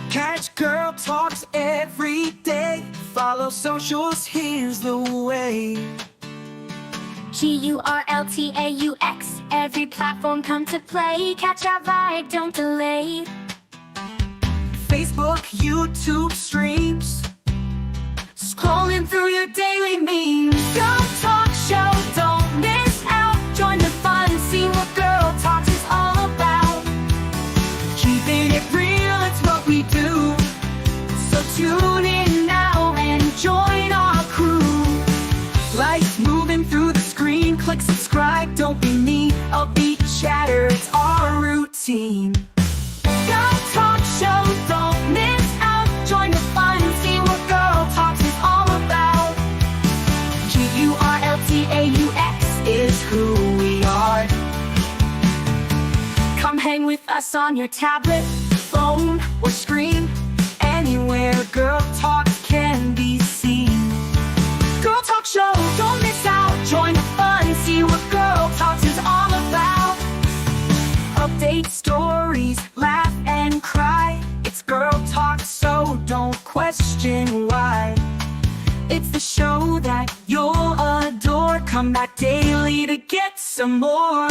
Catch Girl Talks every day. Follow socials, here's the way. GurlTauX, every platform come to play. Catch our vibe, don't delay. Facebook, YouTube streams, scrolling through your daily memes. Girl Talk Show, don't miss out. Join the fun, see what Girl Talks is all about. Keeping it real, it's what we do. So tune in now and join our crew. Life's moving through the screen, click subscribe, don't be neat. Upbeat chatter, it's our routine. Girl Talk Show, don't miss out. Join the fun, see what Girl Talks is all about. GurlTauX is who we are. Come hang with us on your tablet, phone, or screen. Anywhere Girl Talks can be seen. Girl Talk Show, don't miss out. Join the fun, see what Girl Talks is all about. Update stories, laugh and cry. It's Girl Talk, so don't question why. It's the show that you'll adore. Come back daily to get some more.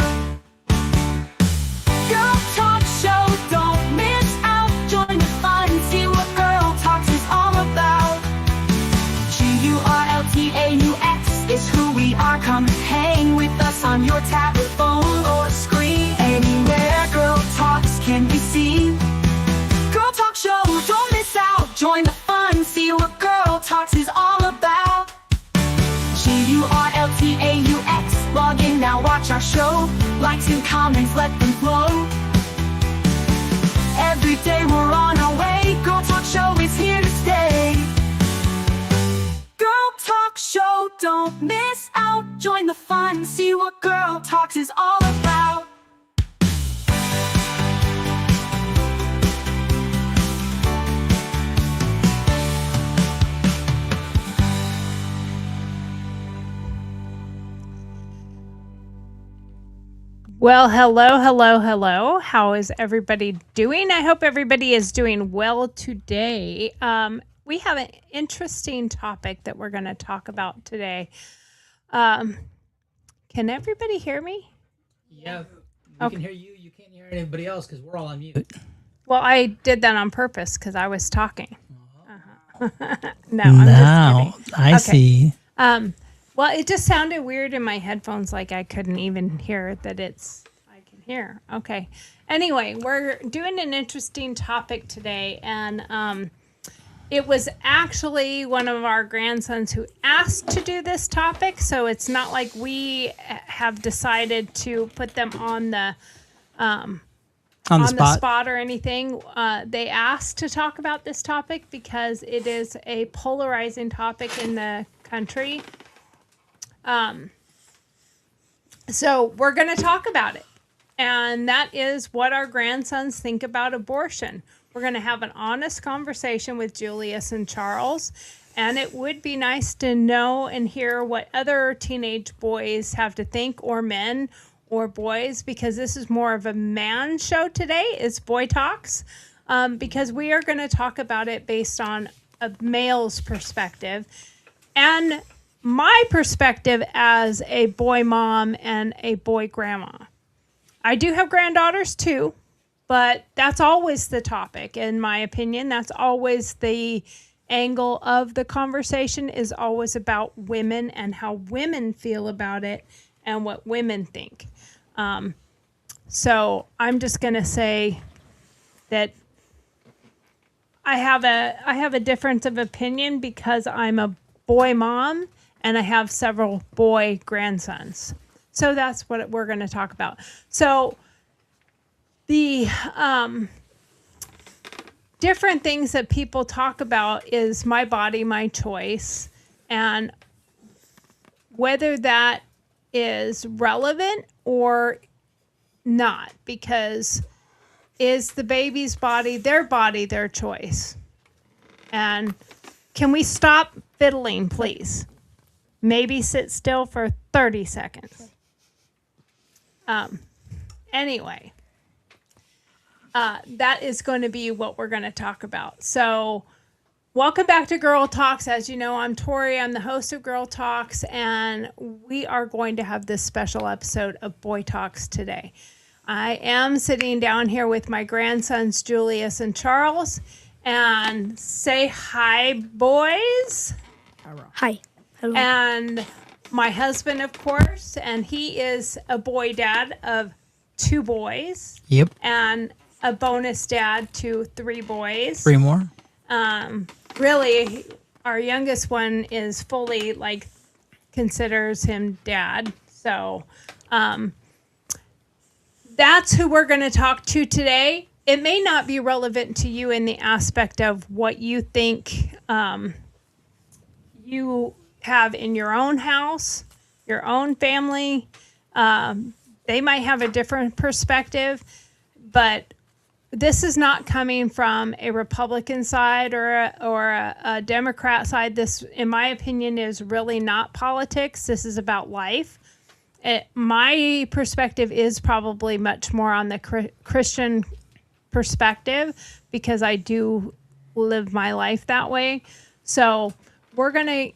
Girl Talk Show, don't miss out. Join the fun, see what Girl Talks is all about. GurlTauX is who we are. Come hang with us on your tablet, phone, or screen. Anywhere Girl Talks can be seen. Girl Talk Show, don't miss out. Join the fun, see what Girl Talks is all about. GurlTauX, log in now, watch our show. Likes and comments, let them flow. Every day we're on our way. Girl Talk Show is here to stay. Girl Talk Show, don't miss out. Join the fun, see what Girl Talks is all about. Well, hello. How is everybody doing? I hope everybody is doing well today. We have an interesting topic that we're going to talk about today. Can everybody hear me? Yeah, we can hear you. You can't hear anybody else because we're all on mute. Well, I did that on purpose because I was talking. No, Now I see. Well, it just sounded weird in my headphones, like I couldn't even hear that I can hear. Okay. Anyway, we're doing an interesting topic today, and it was actually one of our grandsons who asked to do this topic, so it's not like we have decided to put them on the spot or anything. They asked to talk about this topic because it is a polarizing topic in the country. So we're going to talk about it. And that is what our grandsons think about abortion. We're going to have an honest conversation with Julius and Charles. And it would be nice to know and hear what other teenage boys have to think, or men or boys, because this is more of a man show today. It's Boy Talks, because we are going to talk about it based on a male's perspective. And my perspective as a boy mom and a boy grandma. I do have granddaughters too, but that's always the topic, in my opinion. That's always the angle of the conversation, is always about women and how women feel about it and what women think. So I'm just going to say that I have a difference of opinion because I'm a boy mom and I have several boy grandsons. So that's what we're going to talk about. So the different things that people talk about is my body, my choice, and whether that is relevant or not, because is the baby's body, their choice? And can we stop fiddling, please? Maybe sit still for 30 seconds. Anyway, that is going to be what we're going to talk about. So welcome back to GurlTauX. As you know, I'm Tori. I'm the host of GurlTauX, and we are going to have this special episode of Boy Talks today. I am sitting down here with my grandsons, Julius and Charles, and say hi, boys. Hi. Hello. And my husband, of course, and he is a boy dad of 2 boys. Yep. And a bonus dad to 3 boys. 3 more. Really, our youngest one is fully considers him dad. So that's who we're going to talk to today. It may not be relevant to you in the aspect of what you think you have in your own house, your own family. They might have a different perspective, but this is not coming from a Republican side or a Democrat side. This, in my opinion, is really not politics. This is about life. My perspective is probably much more on the Christian perspective because I do live my life that way. So we're going to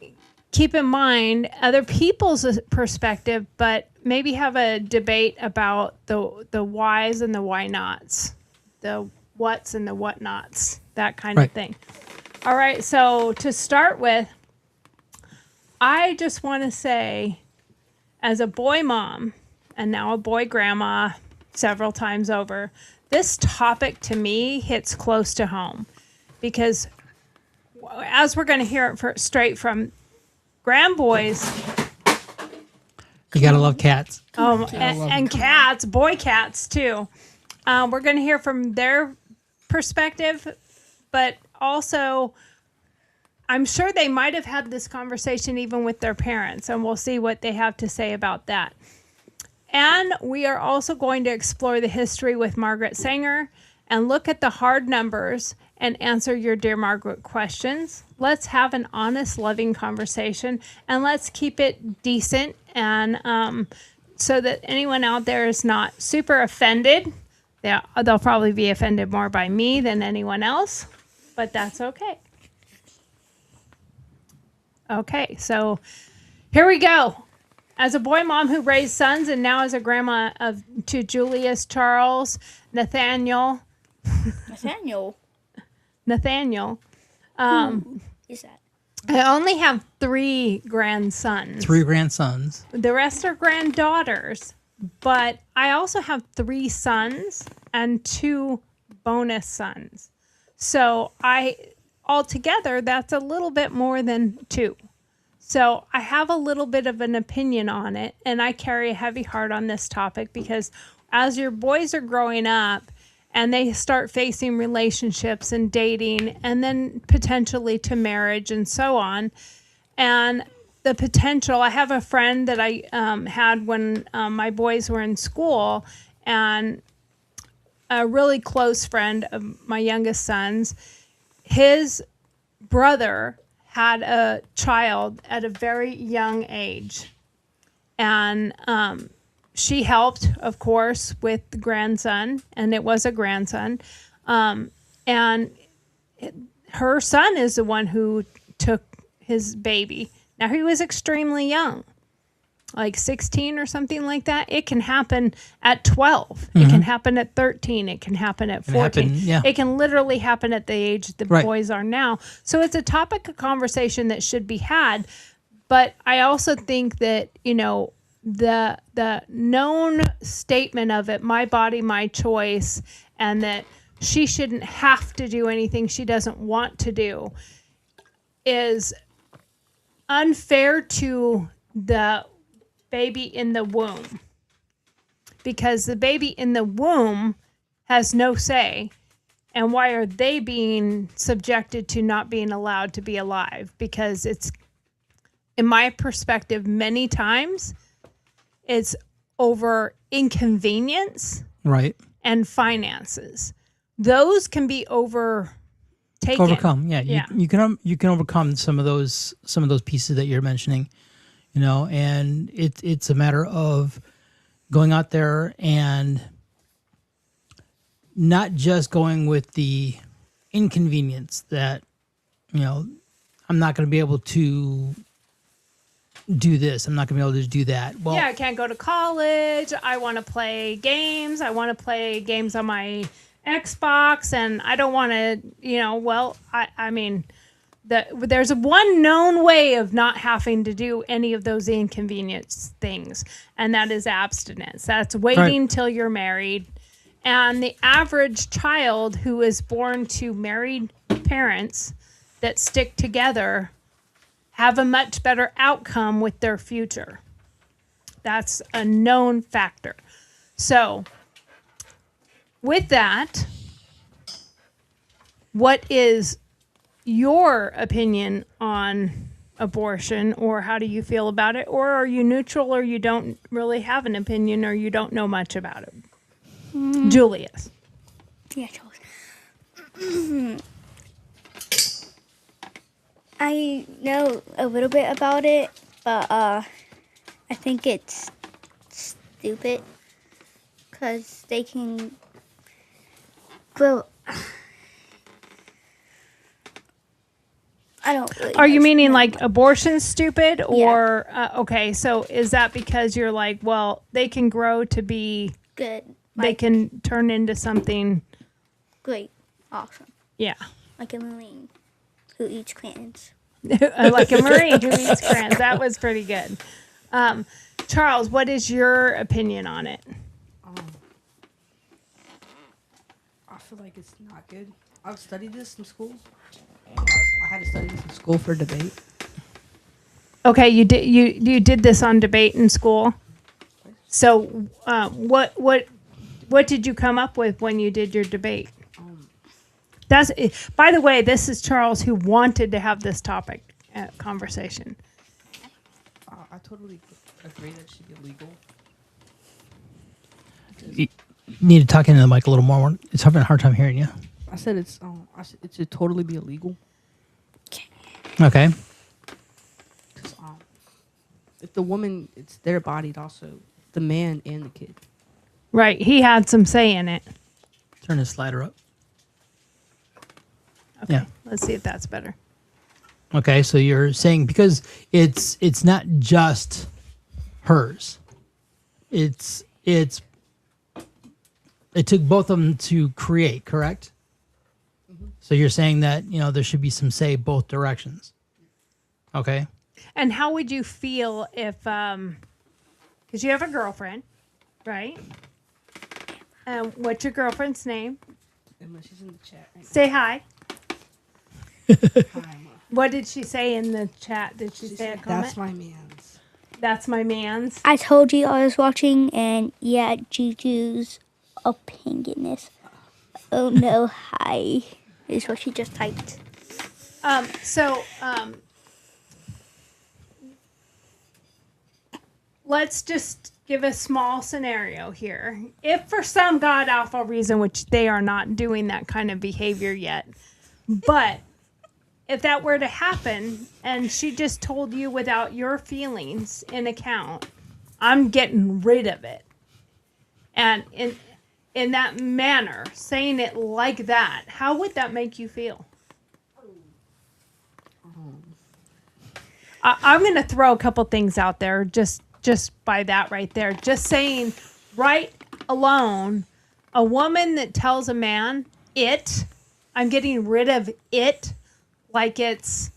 keep in mind other people's perspective, but maybe have a debate about the whys and the why nots. The what's and the what nots, that kind of thing. All right, so to start with, I just want to say, as a boy mom and now a boy grandma several times over, this topic to me hits close to home because as we're going to hear it straight from grandboys. You gotta love cats. And cats, boy cats too. We're going to hear from their perspective, but also I'm sure they might have had this conversation even with their parents, and we'll see what they have to say about that. And we are also going to explore the history with Margaret Sanger and look at the hard numbers and answer your Dear Margaret questions. Let's have an honest, loving conversation, and let's keep it decent and so that anyone out there is not super offended. They'll probably be offended more by me than anyone else, but that's okay. Okay, so here we go. As a boy mom who raised sons and now as a grandma to Julius, Charles, Nathaniel. Who is that? I only have 3 grandsons. 3 grandsons. The rest are granddaughters. But I also have 3 sons and 2 bonus sons. So altogether, that's a little bit more than 2. So I have a little bit of an opinion on it, and I carry a heavy heart on this topic because as your boys are growing up and they start facing relationships and dating and then potentially to marriage and so on, and the potential. I have a friend that I had when my boys were in school, and a really close friend of my youngest son's. His brother had a child at a very young age, and she helped, of course, with the grandson, and it was a grandson. And her son is the one who took his baby. Now, he was extremely young, like 16 or something like that. It can happen at 12. Mm-hmm. It can happen at 13. It can happen at 14. It can literally happen at the age the boys are now. So it's a topic of conversation that should be had. But I also think that, the known statement of it, my body, my choice, and that she shouldn't have to do anything she doesn't want to do is unfair to the baby in the womb, because the baby in the womb has no say. And why are they being subjected to not being allowed to be alive? Because it's, in my perspective, many times it's over inconvenience, and finances. Those can be overcome. You can overcome some of those pieces that you're mentioning, and it's a matter of going out there and not just going with the inconvenience that, I'm not going to be able to do this. I'm not going to be able to do that. Well, yeah, I can't go to college. I want to play games. I want to play games on my Xbox, and I don't want to, I mean, there's one known way of not having to do any of those inconvenience things, and that is abstinence. That's waiting till you're married. And the average child who is born to married parents that stick together have a much better outcome with their future. That's a known factor. So, with that, what is your opinion on abortion, or how do you feel about it? Or are you neutral, or you don't really have an opinion, or you don't know much about it? Julius. Yeah, Charles. I know a little bit about it, but I think it's stupid because they can grow. I don't really Are you know. meaning like abortion's stupid, or okay? So is that because you're like, well, they can grow to be Good. they can turn into something? Great. Awesome. Yeah. Like a Marine who eats crayons. Like a Marine who eats crayons. That was pretty good. Charles, what is your opinion on it? I feel like it's not good. I've studied this in school. I had to study this in school for debate. Okay, you did this on debate in school. So, what did you come up with when you did your debate? That's, by the way, this is Charles who wanted to have this topic conversation. I totally agree that it should be illegal. you need to talk into the mic a little more. It's having a hard time hearing you. I said it should totally be illegal. Okay. Because if the woman, it's their body, it also the man and the kid. Right, he had some say in it. Turn the slider up. Okay, Yeah. let's see if that's better. Okay, so you're saying because it's not just hers. It took both of them to create, correct? Mm-hmm. So you're saying that, there should be some say both directions. Okay. And how would you feel if, because you have a girlfriend, right? What's your girlfriend's name? Emma, she's in the chat right now. Say hi. Hi, Emma. What did she say in the chat? Did she say a comment? That's my man's. That's my man's. I told you I was watching, and yeah, Juju's opinion is, oh no, hi, is what she just typed. Let's just give a small scenario here. If for some god awful reason, which they are not doing that kind of behavior yet, but if that were to happen and she just told you without your feelings in account, I'm getting rid of it. And in that manner, saying it like that, how would that make you feel? I'm going to throw a couple things out there just by that right there. Just saying right alone, a woman that tells a man, I'm getting rid of it, like it's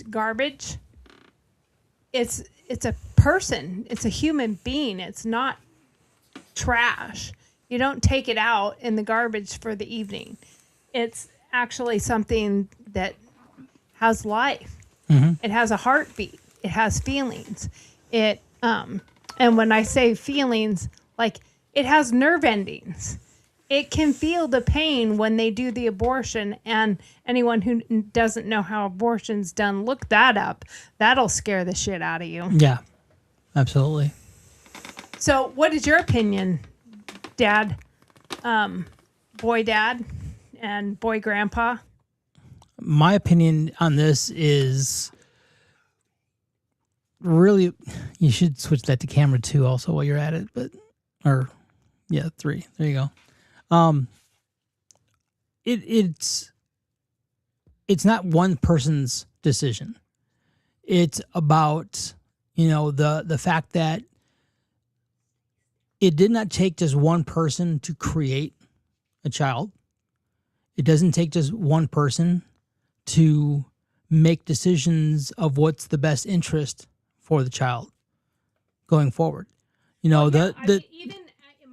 garbage. It's a person. It's a human being. It's not trash. You don't take it out in the garbage for the evening. It's actually something that has life. Mm-hmm. It has a heartbeat. It has feelings. And when I say feelings, like it has nerve endings. It can feel the pain when they do the abortion, and anyone who doesn't know how abortion's done, look that up. That'll scare the shit out of you. Yeah, absolutely. So what is your opinion, Dad, boy dad and boy grandpa? My opinion on this is really, you should switch that to camera 2 also while you're at it, but or yeah, 3. There you go. It's not one person's decision. It's about, the fact that it did not take just one person to create a child. It doesn't take just one person to make decisions of what's the best interest for the child going forward. You know,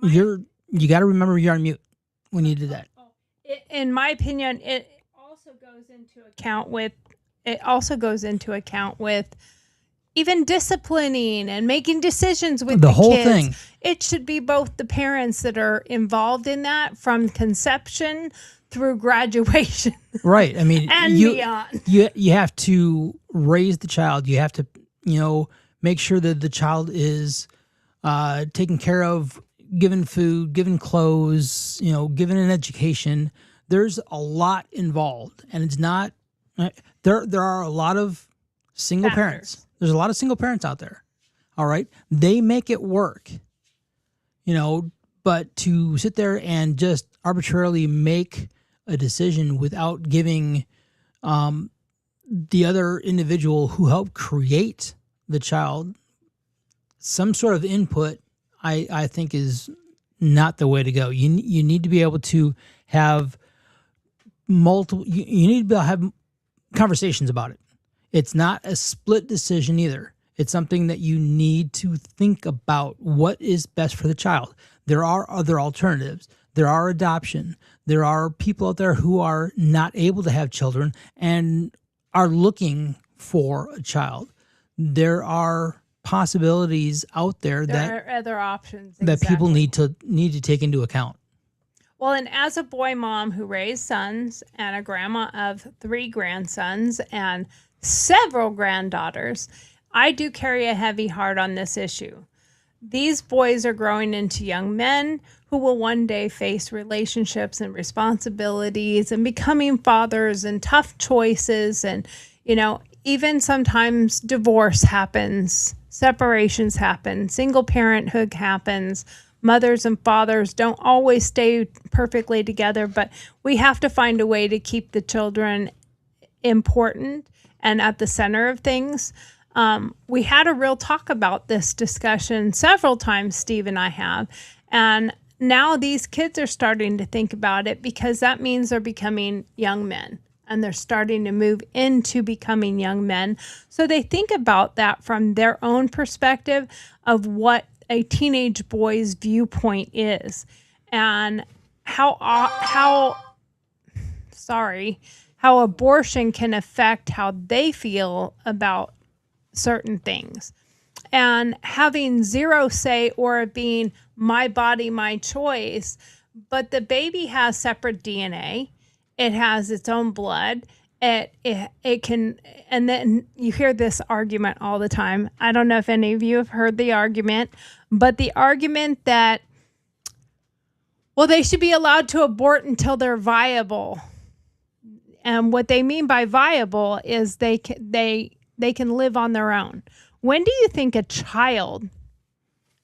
you got to remember you're on mute when you do that. In my opinion, it also goes into account with even disciplining and making decisions with the whole kids. Thing. It should be both the parents that are involved in that from conception through graduation. Right. I mean, and beyond. You have to raise the child. You have to, make sure that the child is taken care of, given food, given clothes, given an education. There's a lot involved, and it's not. There are a lot of single parents. There's a lot of single parents out there. All right, they make it work. But to sit there and just arbitrarily make a decision without giving the other individual who helped create the child some sort of input, I think is not the way to go. You need to be able to have multiple. You need to be able to have conversations about it. It's not a split decision either. It's something that you need to think about what is best for the child. There are other alternatives. There are adoption. There are people out there who are not able to have children and are looking for a child. There are possibilities out there There are other options that people need to take into account. Well, and as a boy mom who raised sons and a grandma of 3 grandsons and several granddaughters, I do carry a heavy heart on this issue. These boys are growing into young men who will one day face relationships and responsibilities and becoming fathers and tough choices. And, even sometimes divorce happens, separations happen, single parenthood happens. Mothers and fathers don't always stay perfectly together, but we have to find a way to keep the children important and at the center of things. We had a real talk about this discussion several times, Steve and I have, and now these kids are starting to think about it because that means they're becoming young men and they're starting to move into becoming young men. So they think about that from their own perspective of what a teenage boy's viewpoint is and how abortion can affect how they feel about certain things. And having zero say or it being my body, my choice, but the baby has separate DNA. It has its own blood. It can, and then you hear this argument all the time. I don't know if any of you have heard the argument, but the argument that, well, they should be allowed to abort until they're viable. And what they mean by viable is they can live on their own. When do you think a child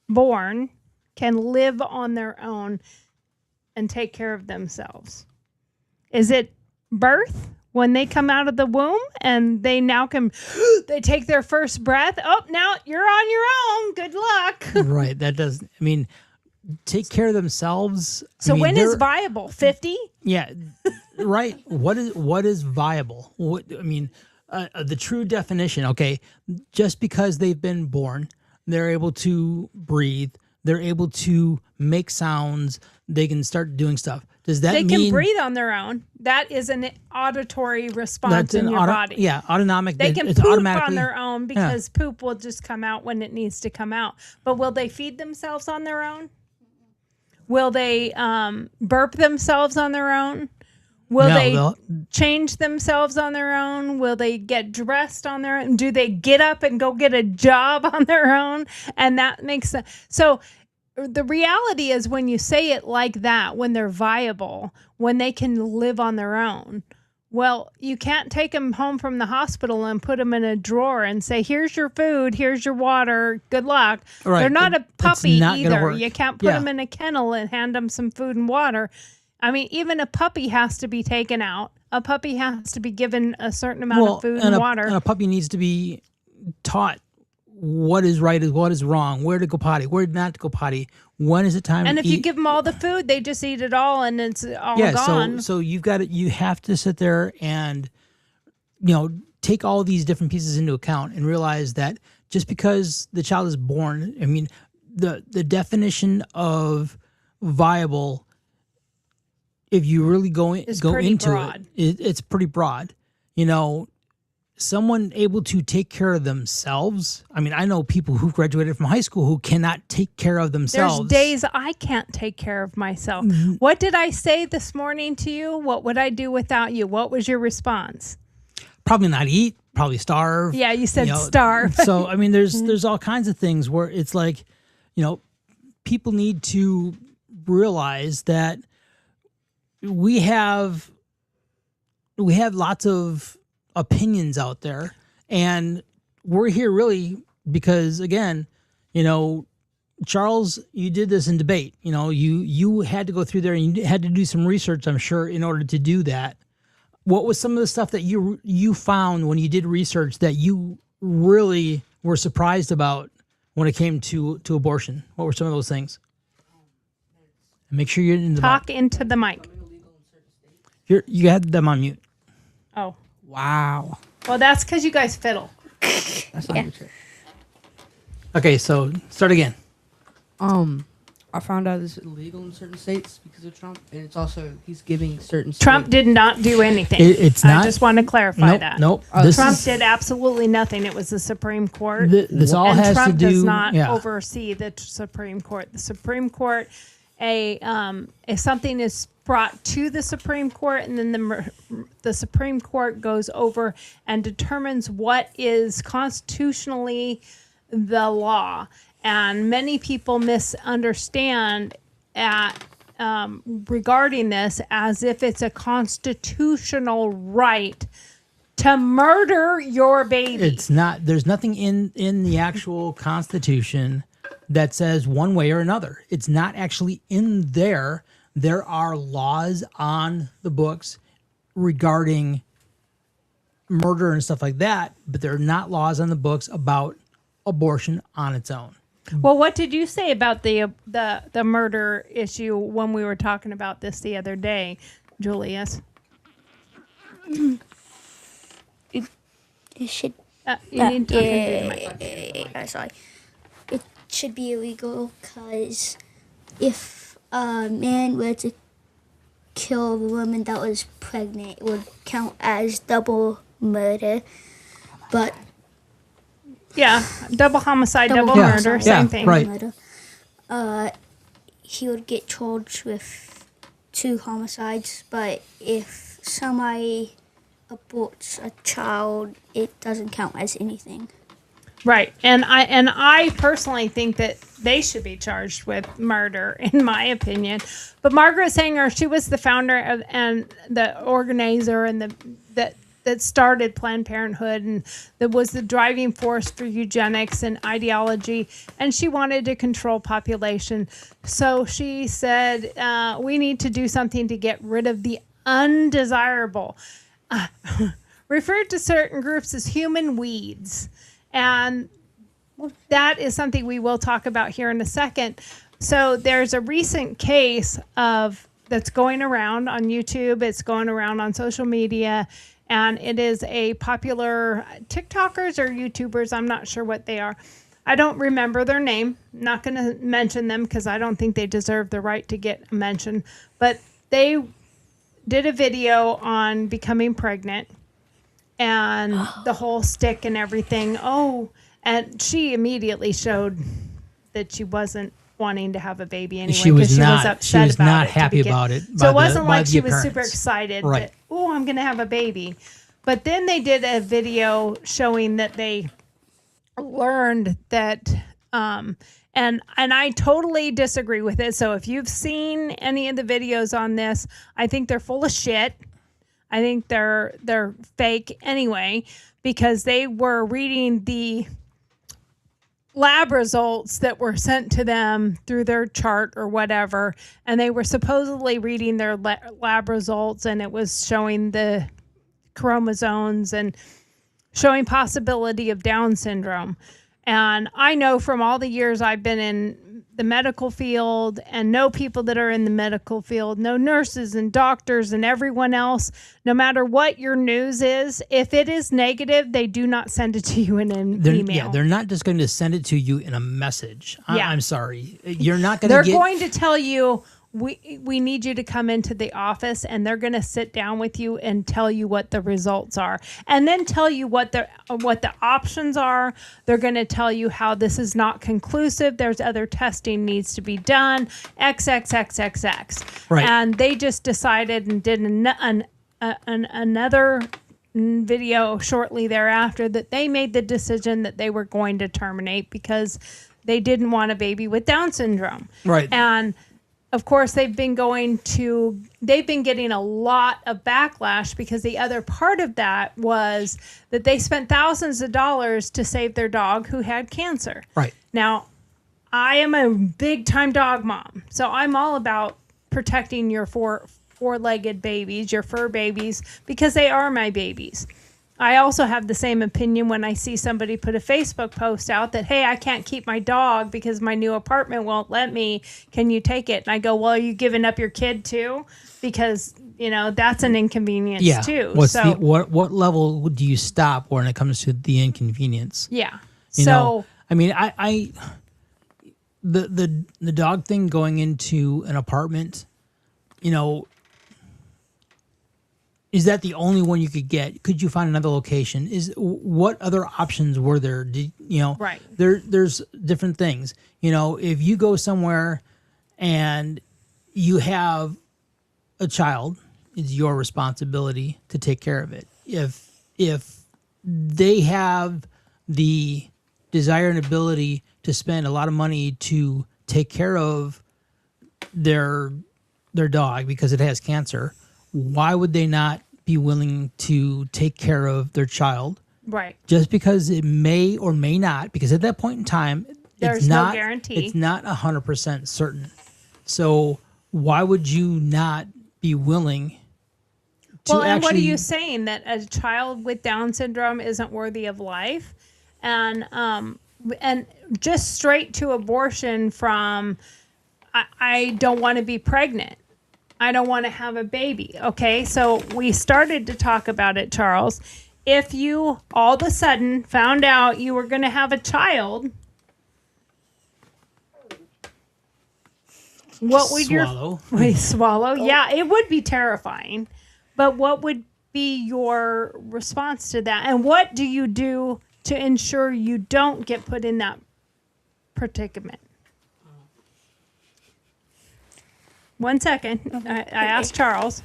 born can live on their own and take care of themselves? Is it birth? When they come out of the womb and they now can, they take their first breath. Oh, now you're on your own. Good luck. Right. That does. I mean, take care of themselves. So when is viable? 50? Yeah. Right. What is viable? The true definition. Okay. Just because they've been born, they're able to breathe. They're able to make sounds. They can start doing stuff. Does that mean they can breathe on their own? That is an auditory response in your body. Yeah, autonomic. They can poop on their own because poop will just come out when it needs to come out. But will they feed themselves on their own? Will they burp themselves on their own? Will they change themselves on their own? Will they get dressed on their own? Do they get up and go get a job on their own? And that makes sense. So the reality is when you say it like that, when they're viable, when they can live on their own, Well, you can't take them home from the hospital and put them in a drawer and say, here's your food, here's your water, good luck. Right. They're not a It's puppy not gonna either. work. You can't put Yeah. them in a kennel and hand them some food and water. I mean, even a puppy has to be taken out. A puppy has to be given a certain amount of food and water. And a puppy needs to be taught what is right, what is wrong, where to go potty, where not to go potty, when is it time And to if eat. you give them all the food, they just eat it all and it's all Yeah, gone. so you have to sit there and take all these different pieces into account and realize that just because the child is born, I mean, the definition of viable, if you really go pretty into broad. it's pretty broad. Someone able to take care of themselves. I mean, I know people who graduated from high school who cannot take care of themselves. There's days I can't take care of myself. What did I say this morning to you? What would I do without you? What was your response? Probably not eat, probably starve. Yeah, you said starve. So, I mean, there's all kinds of things where it's like, people need to realize that we have lots of opinions out there, and we're here really because, again, Charles, you did this in debate. You had to go through there and you had to do some research, I'm sure, in order to do that. What was some of the stuff that you found when you did research that you really were surprised about when it came to abortion? What were some of those things? And make sure you're in the Talk into the mic. You had them on mute. Oh, Wow. well, that's because you guys fiddle. That's not true. Okay, so start again. I found out it's illegal in certain states because of Trump, and it's also he's giving certain Trump states- did not do anything. It's not. I just want to clarify Nope, that. nope. Trump did absolutely nothing. It was the Supreme Court. This all and has Trump to do. does not yeah. oversee the Supreme Court. The Supreme Court, if something is brought to the Supreme Court, and then the Supreme Court goes over and determines what is constitutionally the law. And many people misunderstand regarding this as if it's a constitutional right to murder your baby. It's not. There's nothing in the actual Constitution that says one way or another. It's not actually in there. There are laws on the books regarding murder and stuff like that, but there are not laws on the books about abortion on its own. Well, what did you say about the murder issue when we were talking about this the other day, Julius? It should. You need to talk into the mic. Sorry. It should be illegal because if a man were to kill a woman that was pregnant, it would count as double murder. But Yeah, double homicide, double Yeah. murder, Yeah, same thing. right. murder. He would get charged with 2 homicides. But if somebody aborts a child, it doesn't count as anything. Right, and I personally think that they should be charged with murder, in my opinion. But Margaret Sanger, she was the founder of, and the organizer, and that started Planned Parenthood, and that was the driving force for eugenics and ideology. And she wanted to control population, so she said we need to do something to get rid of the undesirable. Referred to certain groups as human weeds. And that is something we will talk about here in a second. So there's a recent case that's going around on YouTube. It's going around on social media. And it is a popular TikTokers or YouTubers. I'm not sure what they are. I don't remember their name. Not going to mention them because I don't think they deserve the right to get a mention. But they did a video on becoming pregnant and the whole stick and everything. Oh, and she immediately showed that she wasn't wanting to have a baby anyway. She was 'cause not. upset She was about not it to happy begin. about it. So by it wasn't by like the she was super appearance. excited Right. that, oh, I'm going to have a baby. But then they did a video showing that they learned that, and I totally disagree with it. So if you've seen any of the videos on this, I think they're full of shit. I think they're fake anyway, because they were reading the lab results that were sent to them through their chart or whatever, and they were supposedly reading their lab results, and it was showing the chromosomes and showing possibility of Down syndrome. And I know from all the years I've been in the medical field and know people that are in the medical field, know nurses and doctors and everyone else, no matter what your news is, if it is negative, they do not send it to you in an email. Yeah, they're not just going to send it to you in a message. Yeah. I'm sorry. You're not going to They're get... going to tell you, we need you to come into the office, and they're going to sit down with you and tell you what the results are, and then tell you what the options are. They're going to tell you how this is not conclusive. There's other testing needs to be done. XXXXX. Right. And they just decided and did another video shortly thereafter that they made the decision that they were going to terminate because they didn't want a baby with Down syndrome. Right. And of course, they've been getting a lot of backlash, because the other part of that was that they spent thousands of dollars to save their dog who had cancer. Right. Now, I am a big time dog mom, so I'm all about protecting your four-legged babies, your fur babies, because they are my babies. I also have the same opinion when I see somebody put a Facebook post out that, hey, I can't keep my dog because my new apartment won't let me. Can you take it? And I go, well, are you giving up your kid too? Because, that's an inconvenience too. What level do you stop when it comes to the inconvenience? Yeah. I mean, the dog thing going into an apartment, is that the only one you could get? Could you find another location? What other options were there? Right. There's different things. If you go somewhere and you have a child, it's your responsibility to take care of it. If they have the desire and ability to spend a lot of money to take care of their dog because it has cancer, why would they not be willing to take care of their child? Right. Just because it may or may not, because at that point in time, There's no guarantee. It's not 100% certain. So why would you not be willing to Well, and actually... what are you saying? That a child with Down syndrome isn't worthy of life? And just straight to abortion from, I don't want to be pregnant. I don't want to have a baby. Okay, so we started to talk about it, Charles. If you all of a sudden found out you were going to have a child, what would swallow? Yeah, it would be terrifying. But what would be your response to that? And what do you do to ensure you don't get put in that predicament? 1 second. I asked Charles.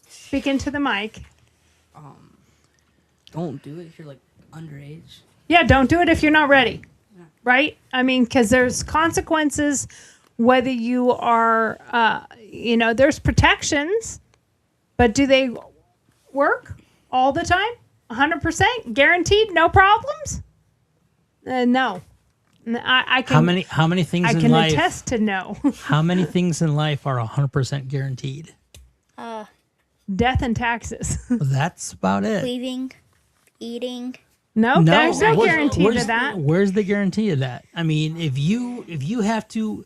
Speak into the mic. Don't do it if you're like underage. Yeah, don't do it if you're not ready. Yeah. Right? I mean, because there's consequences whether you are, there's protections, but do they work all the time? 100%? Guaranteed? No problems? No. I can, how many things in life? I can attest to no. How many things in life are 100% guaranteed? Death and taxes. That's about it. Leaving, eating. No, there's no guarantee to that. Where's the guarantee of that? I mean, if you have to,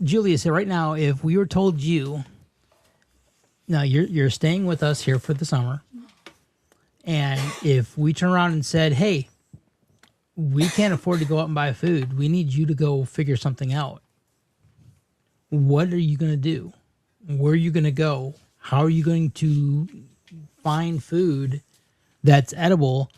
Julius, right now, if we were told now you're staying with us here for the summer, and if we turn around and said, hey, we can't afford to go out and buy food, we need you to go figure something out, what are you going to do? Where are you going to go? How are you going to find food that's edible?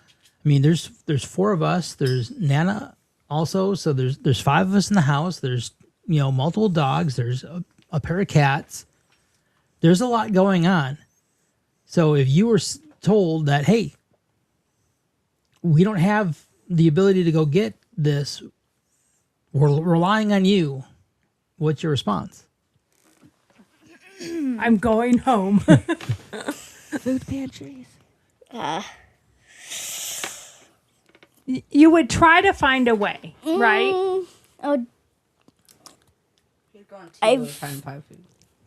I mean, there's 4 of us. There's Nana also, so there's 5 of us in the house. There's multiple dogs. There's a pair of cats. There's a lot going on. So if you were told that, hey, we don't have the ability to go get this, we're relying on you, what's your response? I'm going home. Food pantries. You would try to find a way, right? Oh, You'd go on I've- Tebow trying to buy food.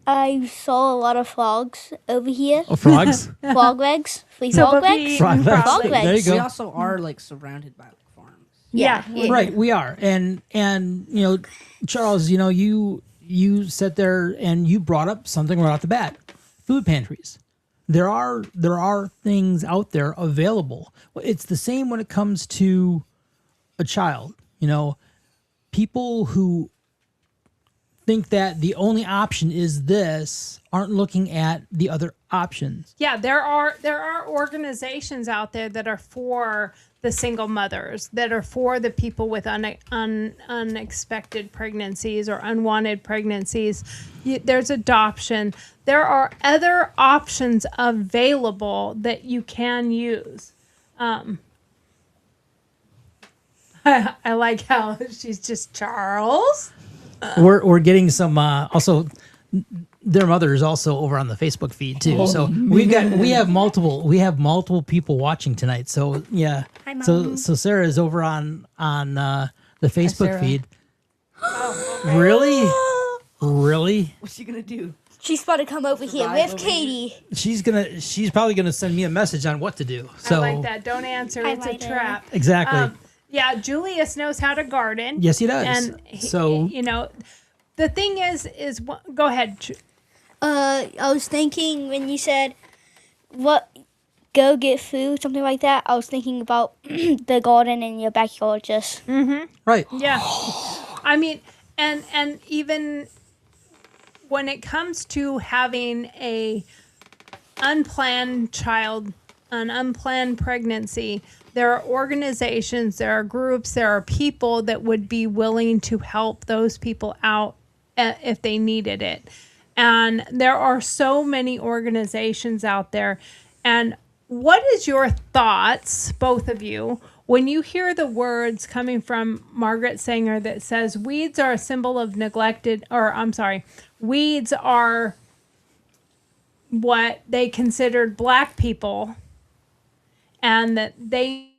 I saw a lot of frogs over here. Oh, frogs. Frog legs. Free So frog they'll be legs. eating Frog legs. Frog legs. legs. There you go. We also are like surrounded by like, farms. Yeah. Right, we are, and you know, Charles, you know, you sat there and you brought up something right off the bat: food pantries. There are things out there available. Well, it's the same when it comes to a child. You know, people who think that the only option is this aren't looking at the other options. Yeah, there are organizations out there that are for the single mothers, that are for the people with unexpected pregnancies or unwanted pregnancies. There's adoption. There are other options available that you can use. I like how she's just Charles. We're getting some also their mother is also over on the Facebook feed too. So we have multiple people watching tonight. So yeah. Hi, Mom. So Sarah is over on the Facebook Sarah. feed. Really? Really? What's she gonna do? She's about to come over here Survive with over Katie. She's probably gonna send me a message on what to do. So I like that. Don't answer. I It's like a it. trap. exactly. Yeah, Julius knows how to garden. Yes, he does. And So- you know, the thing is go ahead. I was thinking when you said, "What? Go get food," something like that. I was thinking about the garden in your backyard. Just right. Yeah, I mean, and even when it comes to having a unplanned child, an unplanned pregnancy, there are organizations, there are groups, there are people that would be willing to help those people out if they needed it. And there are so many organizations out there. And what is your thoughts, both of you, when you hear the words coming from Margaret Sanger that says weeds are a symbol of neglected, or I'm sorry, weeds are what they considered black people, and that they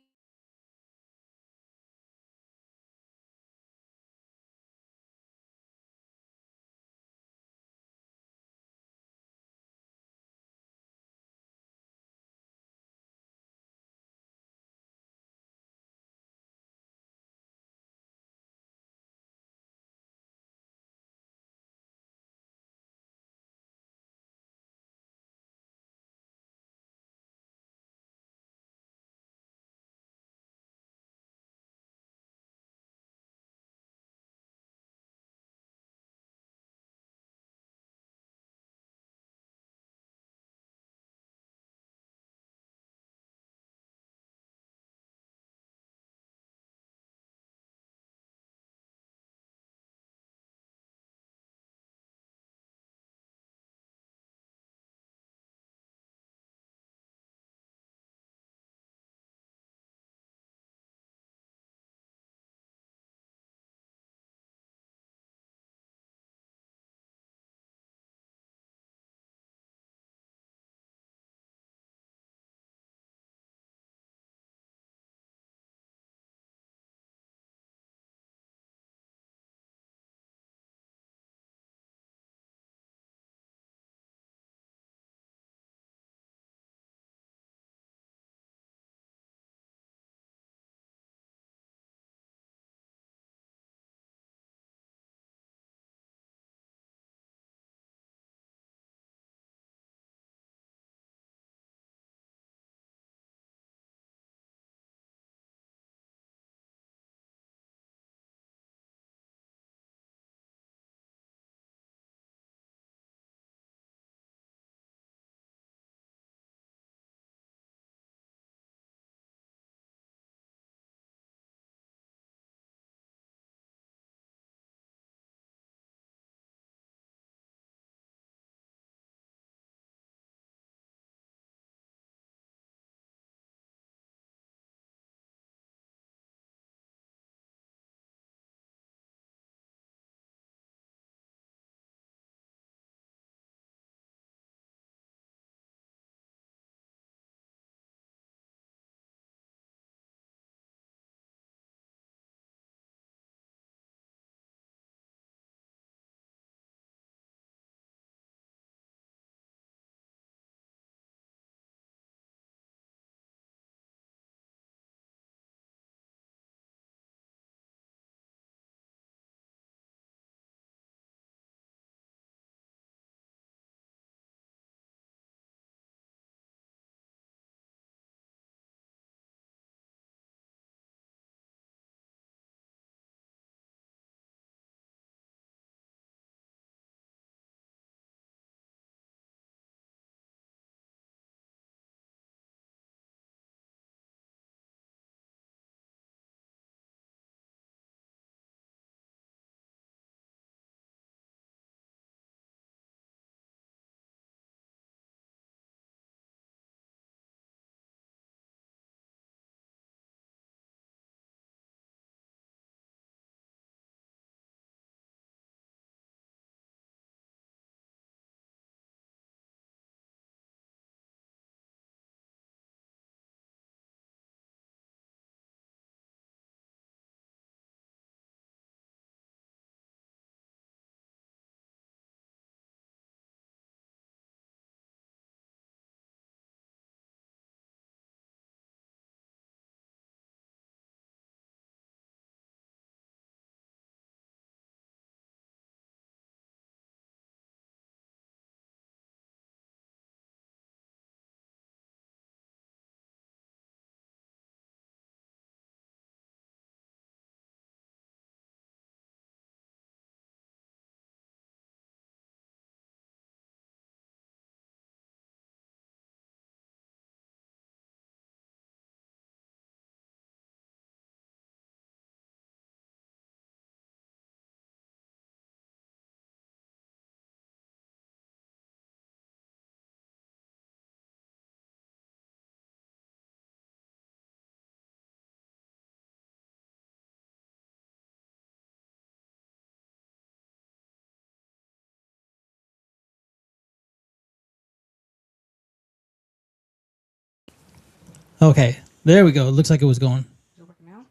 Okay, there we go. It looks like it was going. Is it working now?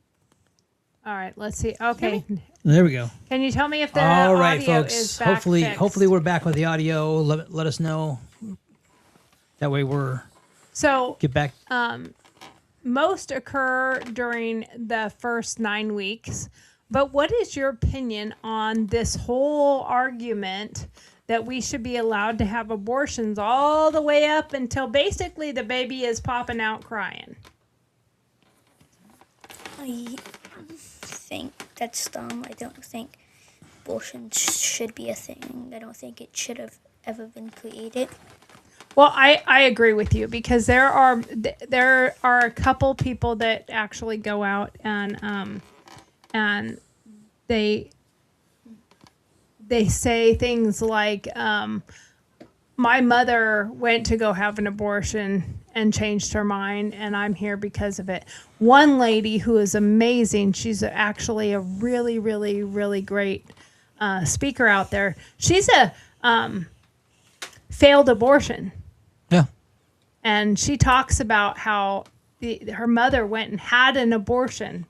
All right, let's see. Okay. There we go. Can you tell me if the All right, audio folks. is back Hopefully, fixed? hopefully we're back with the audio. Let us know. That way we're So get back. most occur during the first 9 weeks. But what is your opinion on this whole argument that we should be allowed to have abortions all the way up until basically the baby is popping out crying? I think that's dumb. I don't think abortion should be a thing. I don't think it should have ever been created. Well, I agree with you because there are a couple people that actually go out and they say things like my mother went to go have an abortion and changed her mind, and I'm here because of it. One lady who is amazing, she's actually a really, really, really great speaker out there. She's a failed abortion. Yeah. And she talks about how her mother went and had an abortion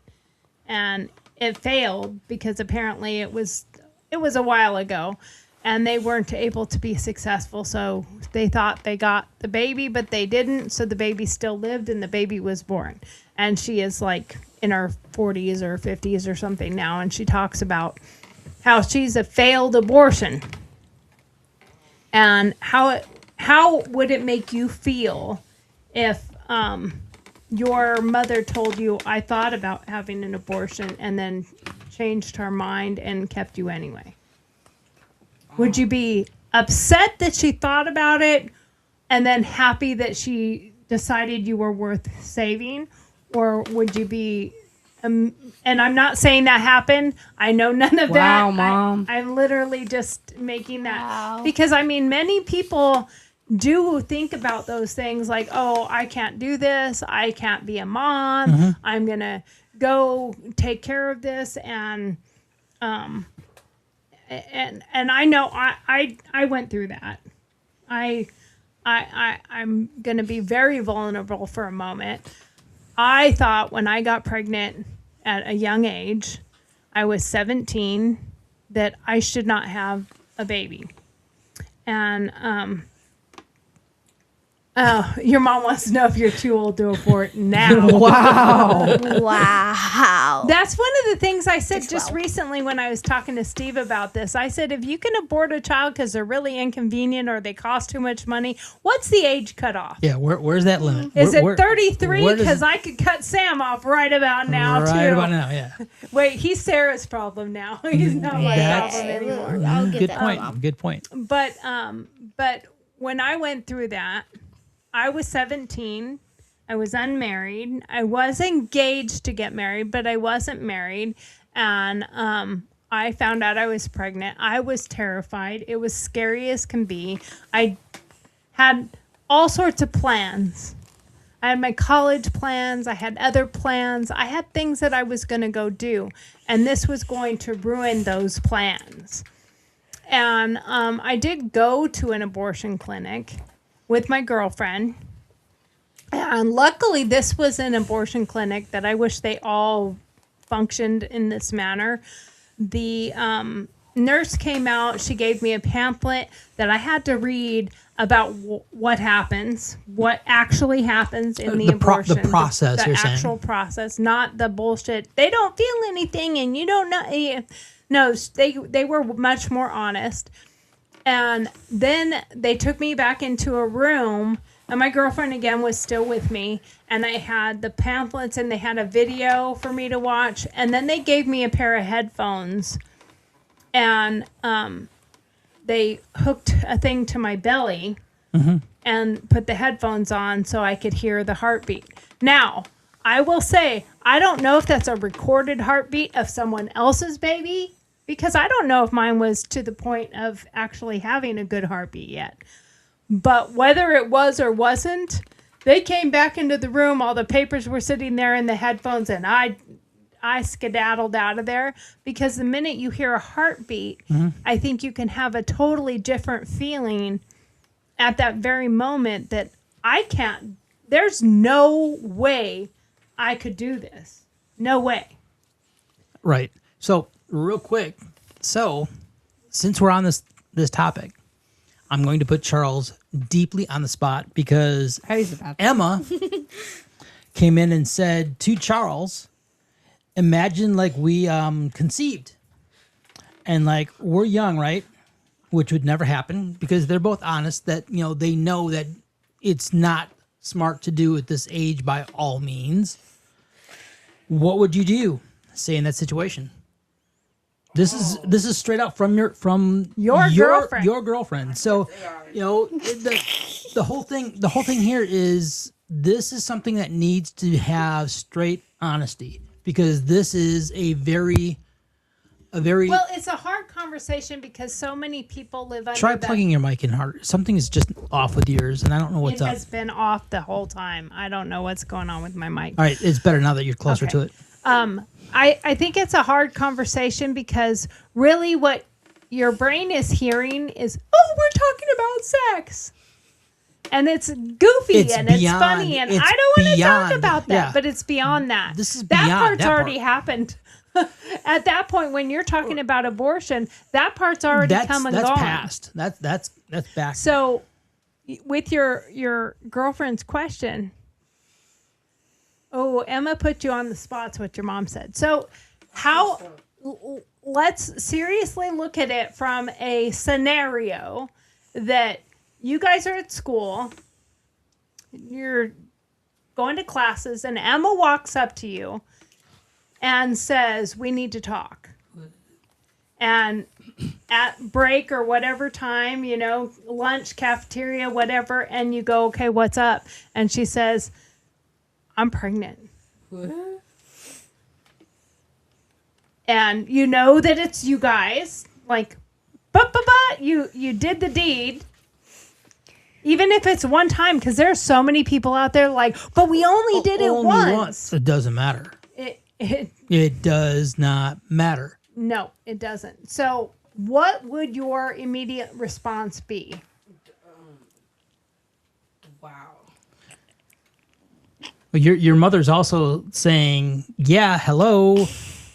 and it failed because apparently it was a while ago and they weren't able to be successful. So they thought they got the baby, but they didn't. So the baby still lived and the baby was born. And she is like in her 40s or 50s or something now. And she talks about how she's a failed abortion and how would it make you feel if your mother told you, I thought about having an abortion and then changed her mind and kept you anyway? Would you be upset that she thought about it and then happy that she decided you were worth saving? Or would you be, and I'm not saying that happened. I know none of that. Wow, Mom. I'm literally just making that. Wow. Because, I mean, many people do think about those things like, oh, I can't do this. I can't be a mom. Mm-hmm. I'm going to go take care of this. And I know I went through that. I'm going to be very vulnerable for a moment. I thought when I got pregnant at a young age, I was 17, that I should not have a baby. And your mom wants to know if you're too old to abort now. Wow. Wow. That's one of the things I said just wow. recently when I was talking to Steve about this. I said, if you can abort a child because they're really inconvenient or they cost too much money, what's the age cutoff? Yeah, where's that limit? Is it Where- 33? where does- Because I could cut Sam off right about now, right too. about now, yeah. Wait, he's Sarah's problem now. He's not my That's- problem anymore. I'll get Good that, point. Mom. Good point. But when I went through that, I was 17. I was unmarried. I was engaged to get married, but I wasn't married. And I found out I was pregnant. I was terrified. It was scary as can be. I had all sorts of plans. I had my college plans. I had other plans. I had things that I was going to go do. And this was going to ruin those plans. And I did go to an abortion clinic with my girlfriend. And luckily, this was an abortion clinic that I wish they all functioned in this manner. The nurse came out. She gave me a pamphlet that I had to read about what happens, what actually happens in the abortion. The process, the you're saying. actual process, not the bullshit. They don't feel anything and you don't know. No, they were much more honest. And then they took me back into a room, and my girlfriend again was still with me, and I had the pamphlets and they had a video for me to watch, and then they gave me a pair of headphones, and they hooked a thing to my belly and put the headphones on so I could hear the heartbeat. Now, I will say, I don't know if that's a recorded heartbeat of someone else's baby, because I don't know if mine was to the point of actually having a good heartbeat yet. But whether it was or wasn't, they came back into the room, all the papers were sitting there in the headphones, and I skedaddled out of there, because the minute you hear a heartbeat, I think you can have a totally different feeling at that very moment that I can't there's no way I could do this. No way. Right. So real quick. So since we're on this topic, I'm going to put Charles deeply on the spot because Emma came in and said to Charles, imagine like we conceived and like we're young, right? Which would never happen because they're both honest that, they know that it's not smart to do at this age by all means. What would you do, say, in that situation? This is straight out from your girlfriend. Your girlfriend. So, the whole thing here is this is something that needs to have straight honesty because this is a very well, it's a hard conversation because so many people live under Try plugging your mic in harder. Something is just off with yours, and I don't know what's up. It has been off the whole time. I don't know what's going on with my mic. All right, it's better now that you're closer Okay. to it. I think it's a hard conversation because really what your brain is hearing is, oh, we're talking about sex. And it's goofy It's and it's beyond- funny and it's I don't want to talk beyond- about that, yeah. but it's beyond that. This is that beyond part's that already part. happened. At that point, when you're talking about abortion, that part's already come and that's gone. past. That's back. So, with your girlfriend's question, oh, Emma put you on the spot. What your mom said. So, let's seriously look at it from a scenario that you guys are at school, you're going to classes, and Emma walks up to you and says, "We need to talk." And at break or whatever time, lunch, cafeteria, whatever, and you go, "Okay, what's up?" And she says, "I'm pregnant." And you know that it's you guys, like, but you did the deed. Even if it's one time, because there's so many people out there like, but we only did it Only once. It doesn't matter. It It does not matter. No, it doesn't. So what would your immediate response be? Wow. But your mother's also saying, "Yeah, hello,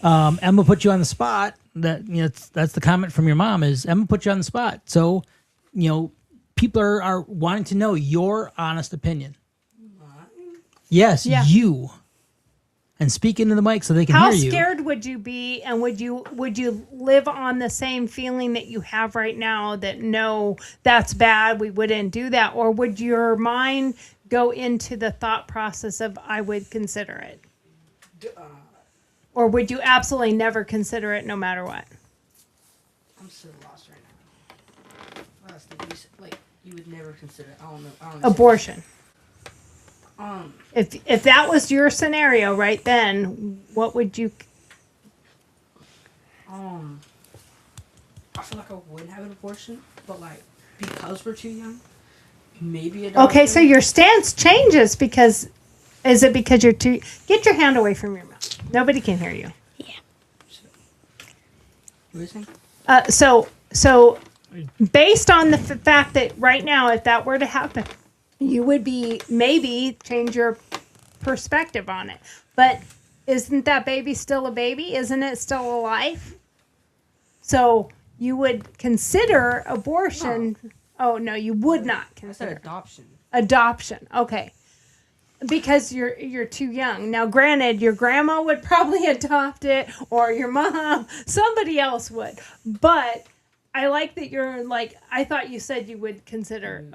Emma put you on the spot." That's the comment from your mom is Emma put you on the spot. So, people are wanting to know your honest opinion. Yes, Yeah. you. And speak into the mic so they can How hear you. scared would you be, and would you live on the same feeling that you have right now that no, that's bad, we wouldn't do that, or would your mind go into the thought process of I would consider it, or would you absolutely never consider it no matter what? I'm so lost right now. Last thing you said, like you would never consider. I don't know. Abortion. Um, If that was your scenario right then, what would you? I feel like I wouldn't have an abortion, but like because we're too young, maybe adoption. Okay, so your stance changes because is it because you're too? Get your hand away from your mouth. Nobody can hear you. What are you saying? So based on the fact that right now, if that were to happen, you would be maybe change your perspective on it. But isn't that baby still a baby? Isn't it still a life? So you would consider abortion. No. Oh no, you would not I said consider adoption. adoption. Okay. Because you're too young. Now, granted, your grandma would probably adopt it, or your mom, somebody else would. But I like that you're like, I thought you said you would consider.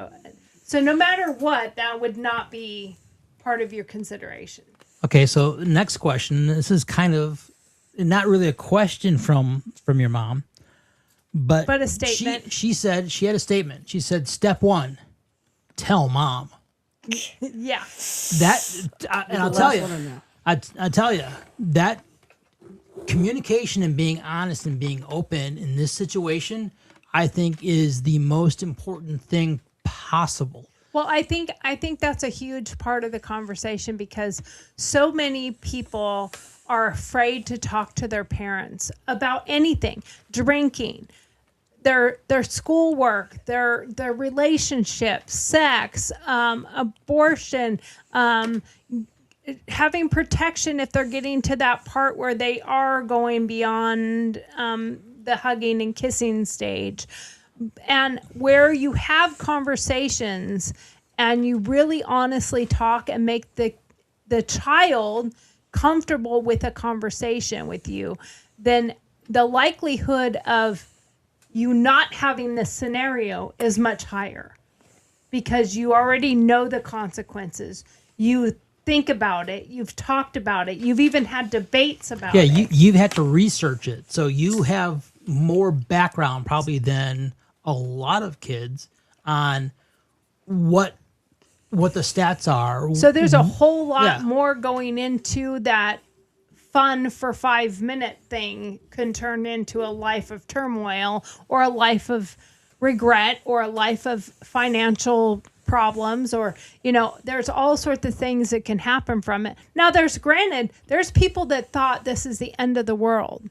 So no matter what, that would not be part of your consideration. Okay, so next question. This is kind of not really a question from your mom, but a statement. She said she had a statement. She said, "Step one, tell mom." Yeah. And I'll tell you, I tell you that communication and being honest and being open in this situation, I think, is the most important thing possible. Well, I think that's a huge part of the conversation because so many people are afraid to talk to their parents about anything, drinking, their schoolwork, their relationships, sex, abortion, having protection if they're getting to that part where they are going beyond the hugging and kissing stage, and where you have conversations and you really honestly talk and make the child comfortable with a conversation with you, then the likelihood of you not having this scenario is much higher, because you already know the consequences. You think about it. You've talked about it. You've even had debates about it. Yeah, you've had to research it. So you have more background probably than a lot of kids on what the stats are. So there's a whole lot Yeah. more going into that. Fun for 5 minute thing can turn into a life of turmoil, or a life of regret, or a life of financial problems, or, there's all sorts of things that can happen from it. Now, there's people that thought this is the end of the world,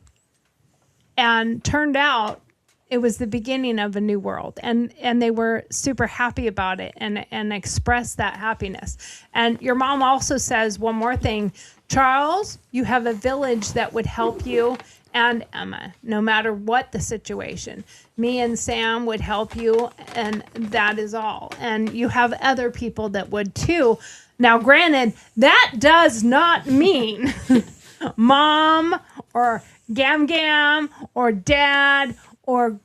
and turned out it was the beginning of a new world, and they were super happy about it, and expressed that happiness. And your mom also says one more thing: Charles, you have a village that would help you, and Emma, no matter what the situation. Me and Sam would help you, and that is all. And you have other people that would too. Now, granted, that does not mean mom or Gam or dad or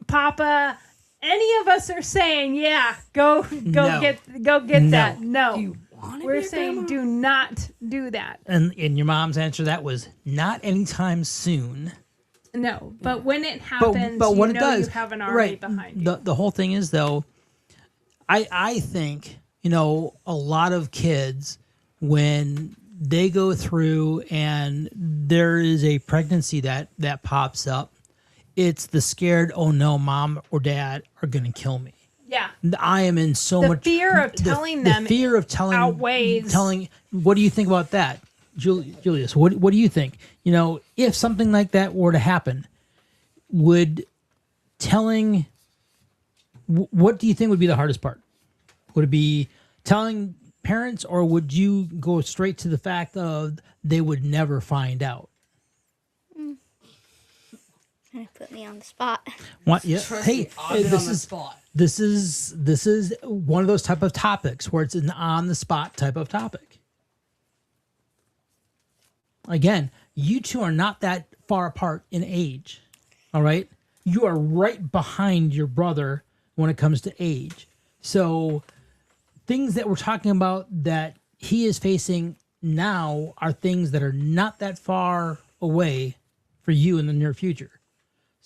Papa, any of us are saying, yeah, go No. get No. that. No. Do you want to We're be a saying grandma? do not do that. And your mom's answer to that was not anytime soon. No, but when it happens, But when you it know does, you have an army right? behind you. The whole thing is, though, I think a lot of kids, when they go through and there is a pregnancy that pops up, it's the scared, oh no, mom or dad are going to kill me. Yeah. I am in so The much fear of telling the them fear of telling outweighs- What do you think about that, Julius? What do you think? If something like that were to happen, would telling? What do you think would be the hardest part? Would it be telling parents, or would you go straight to the fact of they would never find out? Put me on the spot. What? Yeah. Trust Hey, me, I've been this on the is spot. this is one of those type of topics where it's an on the spot type of topic. Again, you two are not that far apart in age. All right? You are right behind your brother when it comes to age. So things that we're talking about that he is facing now are things that are not that far away for you in the near future.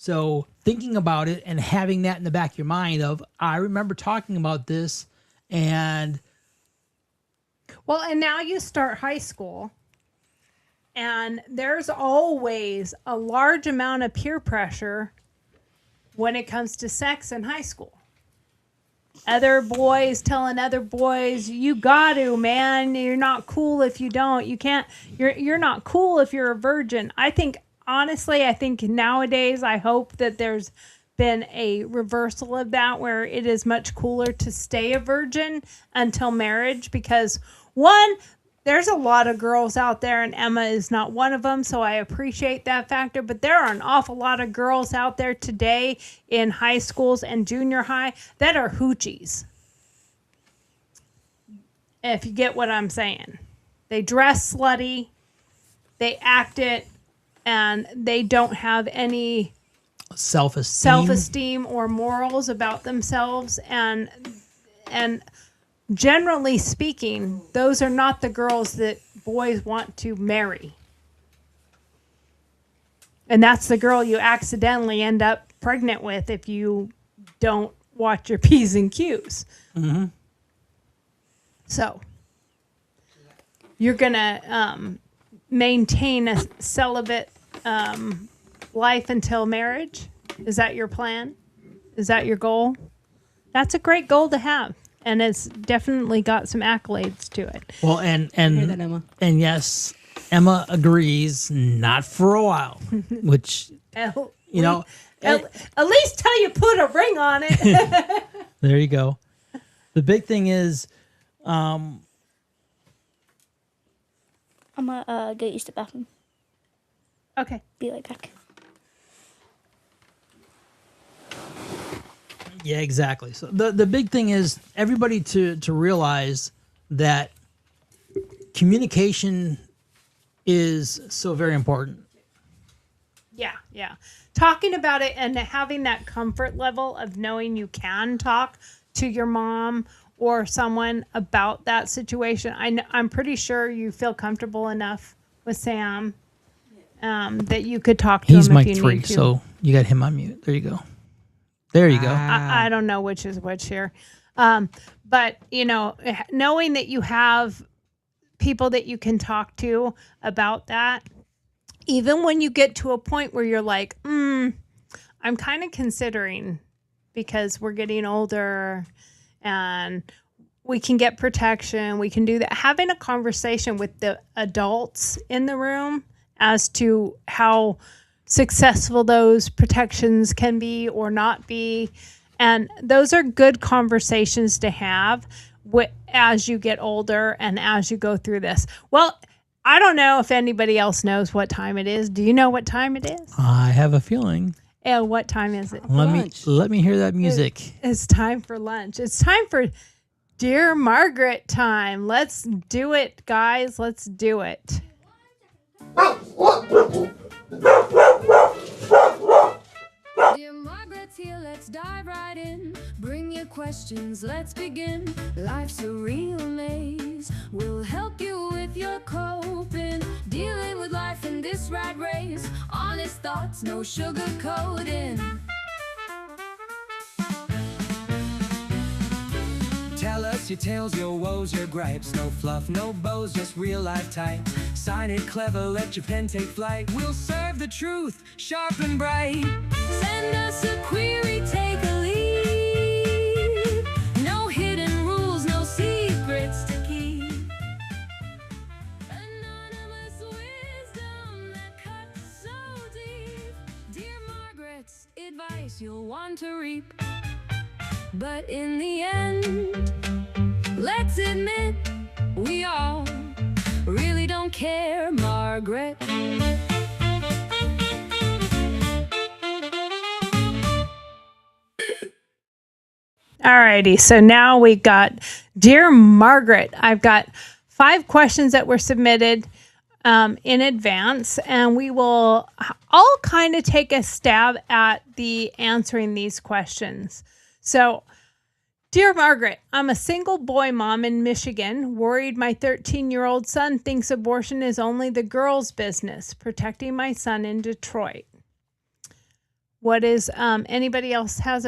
So thinking about it and having that in the back of your mind of, I remember talking about this, and Well, and now you start high school, and there's always a large amount of peer pressure when it comes to sex in high school. Other boys telling other boys, you got to, man, you're not cool if you don't. You can't, you're not cool if you're a virgin. Honestly, I think nowadays, I hope that there's been a reversal of that, where it is much cooler to stay a virgin until marriage, because one, there's a lot of girls out there, and Emma is not one of them, so I appreciate that factor, but there are an awful lot of girls out there today in high schools and junior high that are hoochies, if you get what I'm saying. They dress slutty, they act it, and they don't have any self-esteem or morals about themselves, and generally speaking, those are not the girls that boys want to marry. And that's the girl you accidentally end up pregnant with if you don't watch your P's and Q's. Mm-hmm. So you're going to maintain a celibate life until marriage? Is that your plan? Is that your goal? That's a great goal to have, and it's definitely got some accolades to it. Well, and Hear that, Emma? and yes, Emma agrees, not for a while, which You know, At least till you put a ring on it. there you go. The big thing is, I'm gonna go use the bathroom. Okay. Be right back. yeah, exactly. So the big thing is everybody to realize that communication is so very important. Yeah, yeah. Talking about it and having that comfort level of knowing you can talk to your mom or someone about that situation. I'm pretty sure you feel comfortable enough with Sam that you could talk to He's him if mic you 3, need to. so you got him on mute. There you go. There you go. I don't know which is which here. But, you know, knowing that you have people that you can talk to about that, even when you get to a point where you're like, I'm kind of considering because we're getting older and we can get protection. We can do that. Having a conversation with the adults in the room as to how successful those protections can be or not be. And those are good conversations to have as you get older and as you go through this. Well, I don't know if anybody else knows what time it is. Do you know what time it is? I have a feeling. And what time is it? Let me hear that music. It's time for lunch. It's time for Dear Margaret time. Let's do it, guys. Let's do it. Dear Margaret's here, let's dive right in. Bring your questions, let's begin. Life's a real maze. We'll help you with your coping. Dealing with life in this rat race. Honest thoughts, no sugarcoating. Tell us your tales, your woes, your gripes. No fluff, no bows, just real life type. Sign it clever, let your pen take flight. We'll serve the truth, sharp and bright. Send us a query, take a lead. No hidden rules, no secrets to keep. Anonymous wisdom that cuts so deep. Dear Margaret's advice you'll want to reap. But in the end, let's admit, we all really don't care, Margaret. Alrighty, so now we got Dear Margaret. I've got 5 questions that were submitted in advance, and we will all kind of take a stab at the answering these questions. So, Dear Margaret, I'm a single boy mom in Michigan, worried my 13-year-old son thinks abortion is only the girl's business, protecting my son in Detroit. What is, anybody else have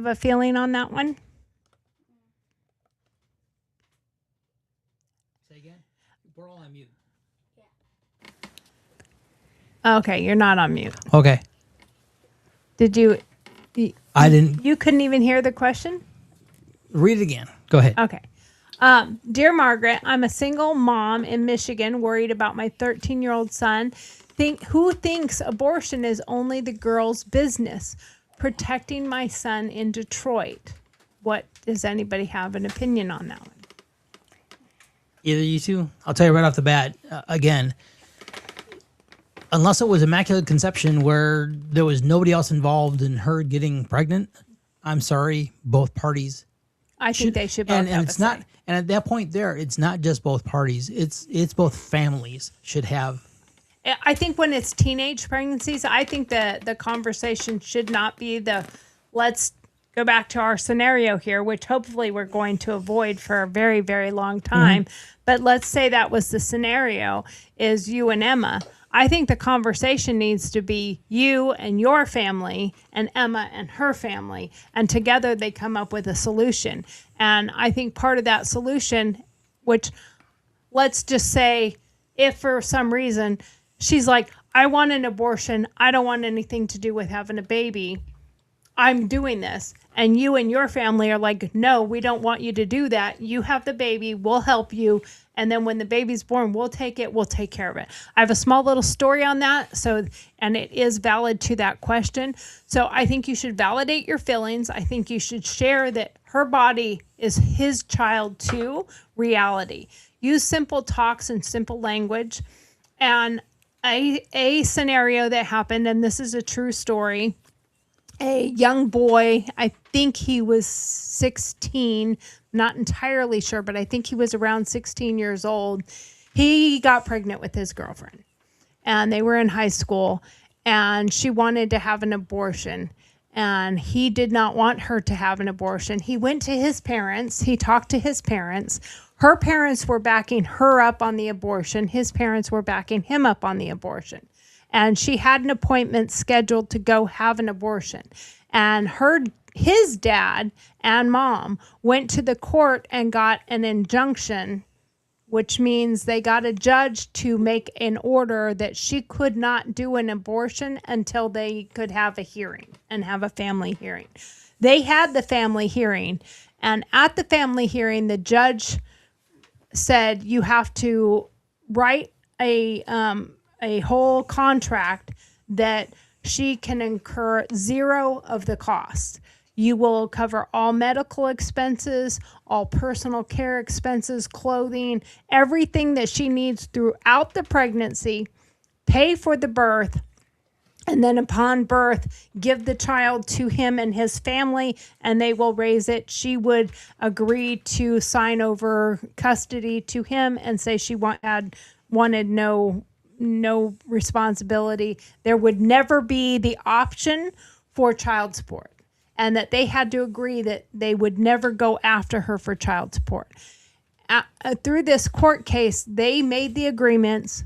a feeling on that one? Say again? We're all on mute. Okay, you're not on mute. Okay. Did you? I didn't. You couldn't even hear the question? Read it again. Go ahead. Okay. Dear Margaret, I'm a single mom in Michigan, worried about my 13-year-old son. Who thinks abortion is only the girl's business? Protecting my son in Detroit. What does anybody have an opinion on that one? Either you two. I'll tell you right off the bat. Again, unless it was immaculate conception where there was nobody else involved in her getting pregnant, I'm sorry, both parties. I think they should both and have it's a not. say. And at that point, it's not just both parties. It's both families should have. I think when it's teenage pregnancies, I think the conversation should not be let's go back to our scenario here, which hopefully we're going to avoid for a very, very long time. But let's say that was the scenario is you and Emma. I think the conversation needs to be you and your family and Emma and her family. And together they come up with a solution. And I think part of that solution, which let's just say if for some reason she's like, I want an abortion, I don't want anything to do with having a baby, I'm doing this. And you and your family are like, no, we don't want you to do that. You have the baby. We'll help you. And then when the baby's born, we'll take it. We'll take care of it. I have a small little story on that. So, and it is valid to that question. So I think you should validate your feelings. I think you should share that her body is his child too. Reality. Use simple talks and simple language. And a scenario that happened, and this is a true story. A young boy, I think he was 16, not entirely sure, but I think he was around 16 years old. He got pregnant with his girlfriend, and they were in high school, and she wanted to have an abortion, and he did not want her to have an abortion. He went to his parents. He talked to his parents. Her parents were backing her up on the abortion. His parents were backing him up on the abortion. And she had an appointment scheduled to go have an abortion. And his dad and mom went to the court and got an injunction, which means they got a judge to make an order that she could not do an abortion until they could have a hearing and have a family hearing. They had the family hearing. And at the family hearing, the judge said, you have to write a whole contract that she can incur zero of the cost. You will cover all medical expenses, all personal care expenses, clothing, everything that she needs throughout the pregnancy, pay for the birth, and then upon birth, give the child to him and his family, and they will raise it. She would agree to sign over custody to him and say she wanted no responsibility. There would never be the option for child support, and that they had to agree that they would never go after her for child support. Through this court case, they made the agreements.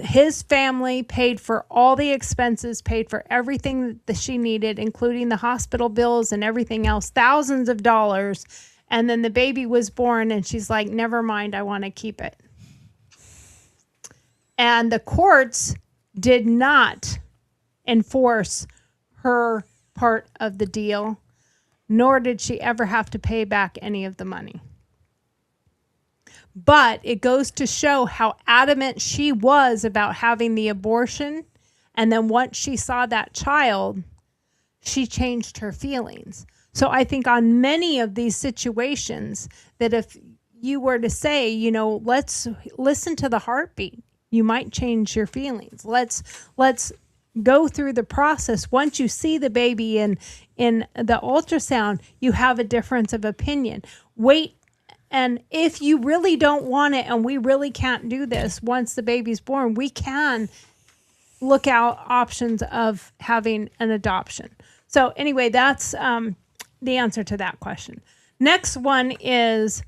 His family paid for all the expenses, paid for everything that she needed, including the hospital bills and everything else, thousands of dollars. And then the baby was born, and she's like, never mind, I want to keep it. And the courts did not enforce her part of the deal, nor did she ever have to pay back any of the money. But it goes to show how adamant she was about having the abortion. And then once she saw that child, she changed her feelings. So I think on many of these situations that if you were to say, let's listen to the heartbeat, you might change your feelings. Let's go through the process. Once you see the baby in the ultrasound, you have a difference of opinion. Wait. And if you really don't want it and we really can't do this once the baby's born, we can look out options of having an adoption. So anyway, that's the answer to that question. Next one is,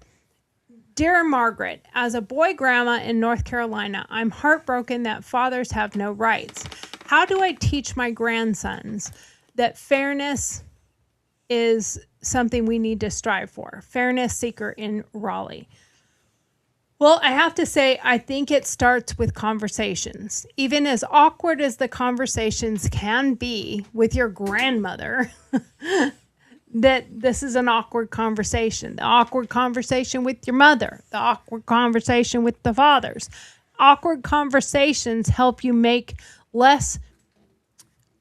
Dear Margaret, as a boy grandma in North Carolina, I'm heartbroken that fathers have no rights. How do I teach my grandsons that fairness is something we need to strive for? Fairness seeker in Raleigh. Well, I have to say, I think it starts with conversations. Even as awkward as the conversations can be with your grandmother, that this is an awkward conversation. The awkward conversation with your mother, the awkward conversation with the fathers. Awkward conversations help you make less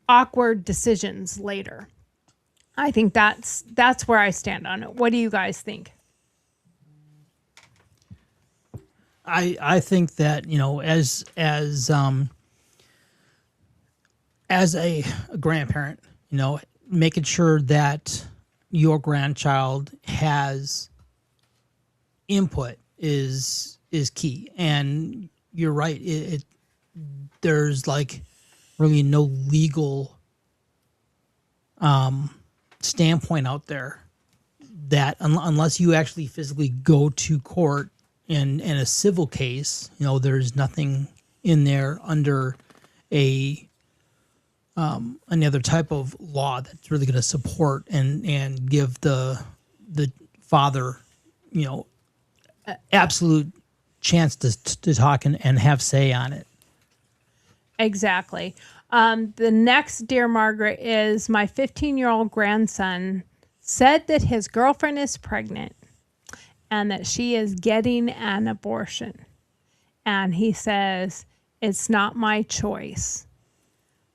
awkward decisions later. I think that's where I stand on it. What do you guys think? I think that, as a grandparent, making sure that your grandchild has input is key. And you're right. There's like really no legal standpoint out there that unless you actually physically go to court in a civil case, there's nothing in there under any other type of law that's really going to support and give the father, absolute chance to talk and have say on it. Exactly. The next, dear Margaret, is my 15-year-old grandson said that his girlfriend is pregnant and that she is getting an abortion. And he says, it's not my choice.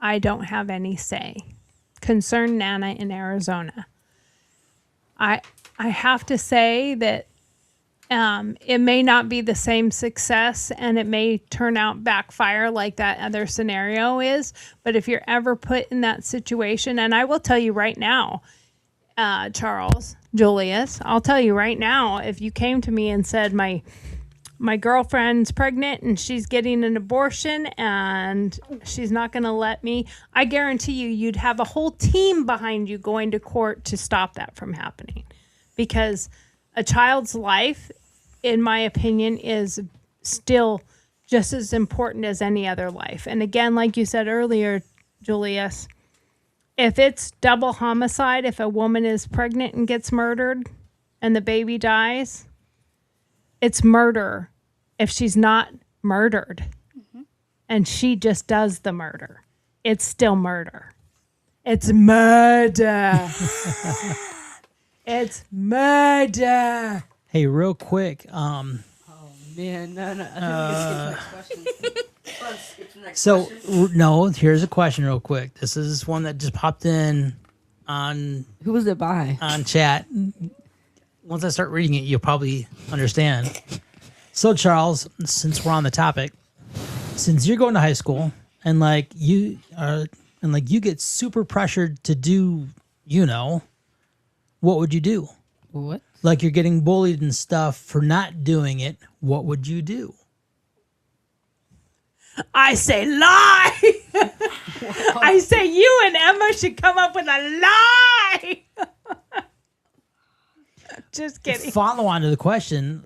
I don't have any say. Concerned Nana in Arizona. I have to say that it may not be the same success and it may turn out backfire like that other scenario is. But if you're ever put in that situation, and I will tell you right now, Charles, Julius, I'll tell you right now, if you came to me and said my girlfriend's pregnant and she's getting an abortion and she's not going to let me, I guarantee you'd have a whole team behind you going to court to stop that from happening. Because a child's life, in my opinion, is still just as important as any other life. And again, like you said earlier, Julius, if it's double homicide, if a woman is pregnant and gets murdered and the baby dies, it's murder if she's not murdered. And she just does the murder. It's still murder. It's murder. It's murder. Hey, real quick. Man, no. I think we can skip to the next So question. no, here's a question, real quick. This is one that just popped in on Who was it by? chat. Once I start reading it, you'll probably understand. So, Charles, since we're on the topic, since you're going to high school and you get super pressured to do, what would you do? What? Like you're getting bullied and stuff for not doing it. What would you do? I say lie. I say you and Emma should come up with a lie. Just kidding. Follow on to the question,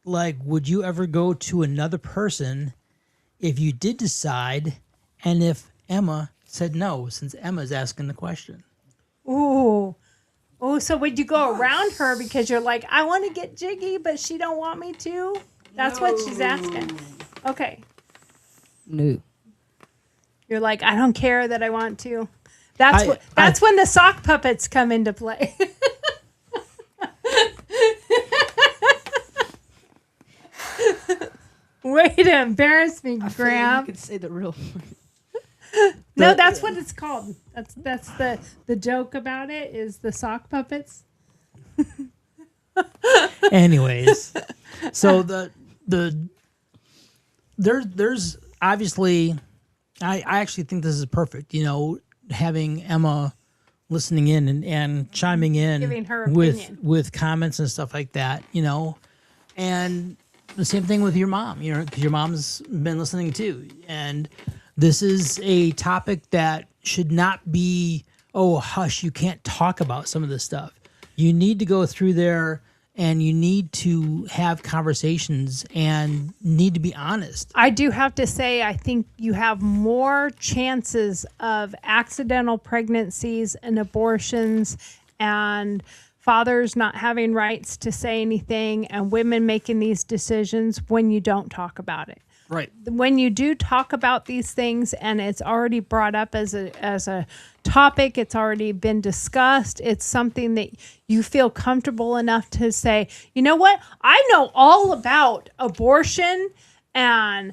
would you ever go to another person if you did decide, and if Emma said no, since Emma's asking the question? Ooh. Oh, so would you go around her because you're like, I want to get jiggy, but she don't want me to? That's what she's asking. Okay. No. You're like, I don't care that I want to. That's when the sock puppets come into play. Way to embarrass me, You Graham. could say the real. No, that's what it's called. That's the joke about it is the sock puppets. Anyways, so there's obviously, I actually think this is perfect. Having Emma listening in and chiming in, Giving her opinion. with comments and stuff like that. And the same thing with your mom. Because your mom's been listening too, and this is a topic that should not be, oh, hush, you can't talk about some of this stuff. You need to go through there and you need to have conversations and need to be honest. I do have to say, I think you have more chances of accidental pregnancies and abortions and fathers not having rights to say anything and women making these decisions when you don't talk about it. Right. When you do talk about these things and it's already brought up as a topic, it's already been discussed, it's something that you feel comfortable enough to say, you know what? I know all about abortion and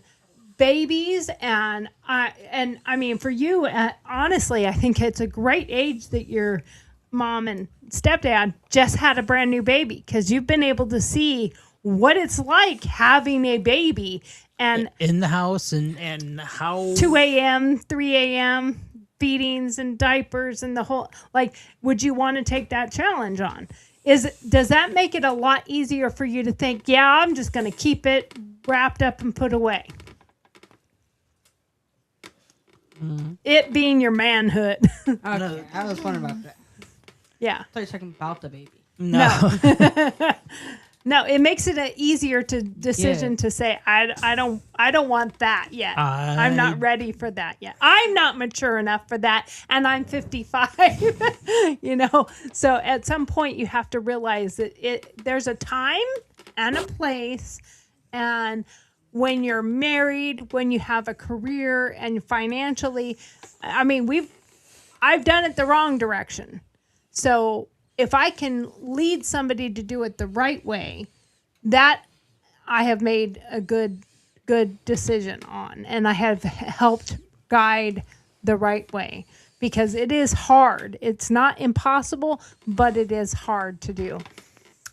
babies and I mean for you, honestly, I think it's a great age that your mom and stepdad just had a brand new baby because you've been able to see what it's like having a baby and in the house and how 2 a.m., 3 a.m. feedings and diapers and the whole, would you want to take that challenge on? Does that make it a lot easier for you to think, yeah, I'm just going to keep it wrapped up and put away? Mm-hmm. It being your manhood. Okay, I was wondering about that. Yeah. I thought you were talking about the baby. no. No, it makes it an easier decision to say, I don't want that yet. I'm not ready for that yet. I'm not mature enough for that, and I'm 55. So at some point you have to realize that there's a time and a place, and when you're married, when you have a career and financially. I mean, I've done it the wrong direction. So if I can lead somebody to do it the right way, that I have made a good decision on, and I have helped guide the right way, because it is hard. It's not impossible, but it is hard to do.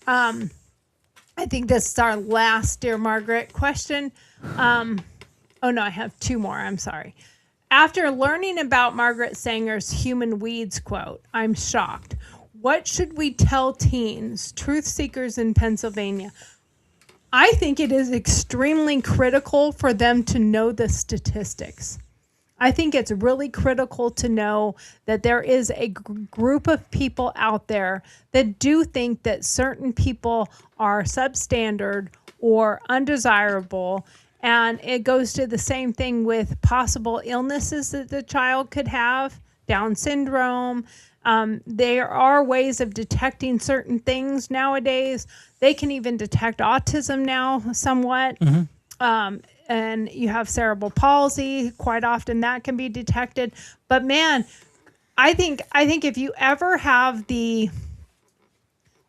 I think this is our last Dear Margaret question. Oh no, I have two more. I'm sorry. After learning about Margaret Sanger's human weeds quote, I'm shocked. What should we tell teens, truth seekers in Pennsylvania? I think it is extremely critical for them to know the statistics. I think it's really critical to know that there is a group of people out there that do think that certain people are substandard or undesirable. And it goes to the same thing with possible illnesses that the child could have, Down syndrome. There are ways of detecting certain things nowadays. They can even detect autism now somewhat. And you have cerebral palsy. Quite often that can be detected. But man, I think if you ever have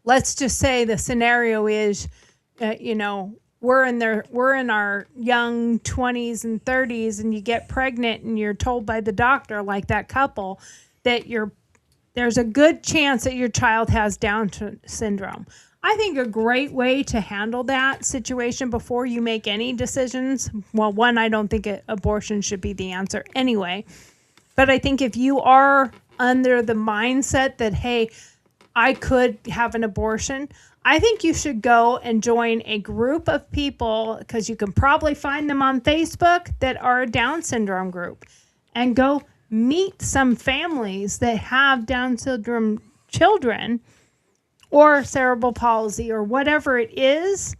let's just say the scenario is, we're in our young 20s and 30s, and you get pregnant and you're told by the doctor, like that couple, that there's a good chance that your child has Down syndrome. I think a great way to handle that situation before you make any decisions, well, one, I don't think abortion should be the answer anyway, but I think if you are under the mindset that, hey, I could have an abortion, I think you should go and join a group of people, because you can probably find them on Facebook, that are a Down syndrome group, and go meet some families that have Down syndrome children or cerebral palsy or whatever it is,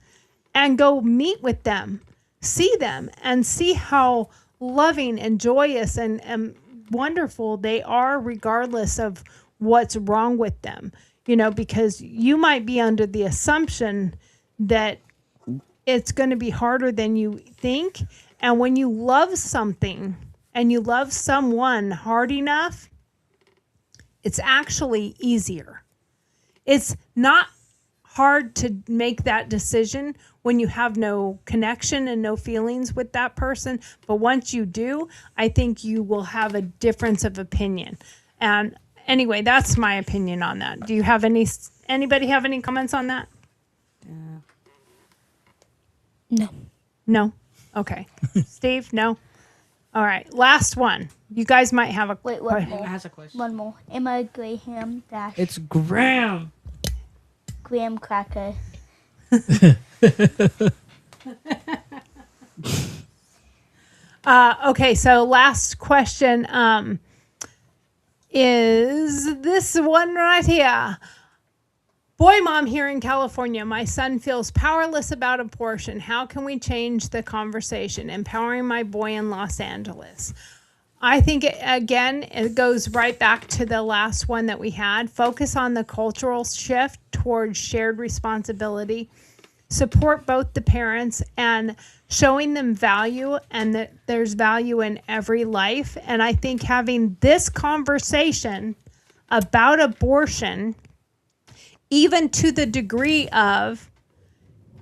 and go meet with them, see them, and see how loving and joyous and wonderful they are, regardless of what's wrong with them. Because you might be under the assumption that it's going to be harder than you think. And when you love something and you love someone hard enough, it's actually easier. It's not hard to make that decision when you have no connection and no feelings with that person. But once you do, I think you will have a difference of opinion. And anyway, that's my opinion on that. Do you have anybody have any comments on that? No. No? Okay. Steve, no? All right. Last one. You guys might have a Wait, one Emma more. has a question. One more. Emma Graham dash It's Graham. Graham Cracker. Okay, so last question is this one right here. Boy mom here in California, my son feels powerless about abortion. How can we change the conversation? Empowering my boy in Los Angeles. I think, it goes right back to the last one that we had. Focus on the cultural shift towards shared responsibility. Support both the parents and showing them value, and that there's value in every life. And I think having this conversation about abortion, even to the degree of,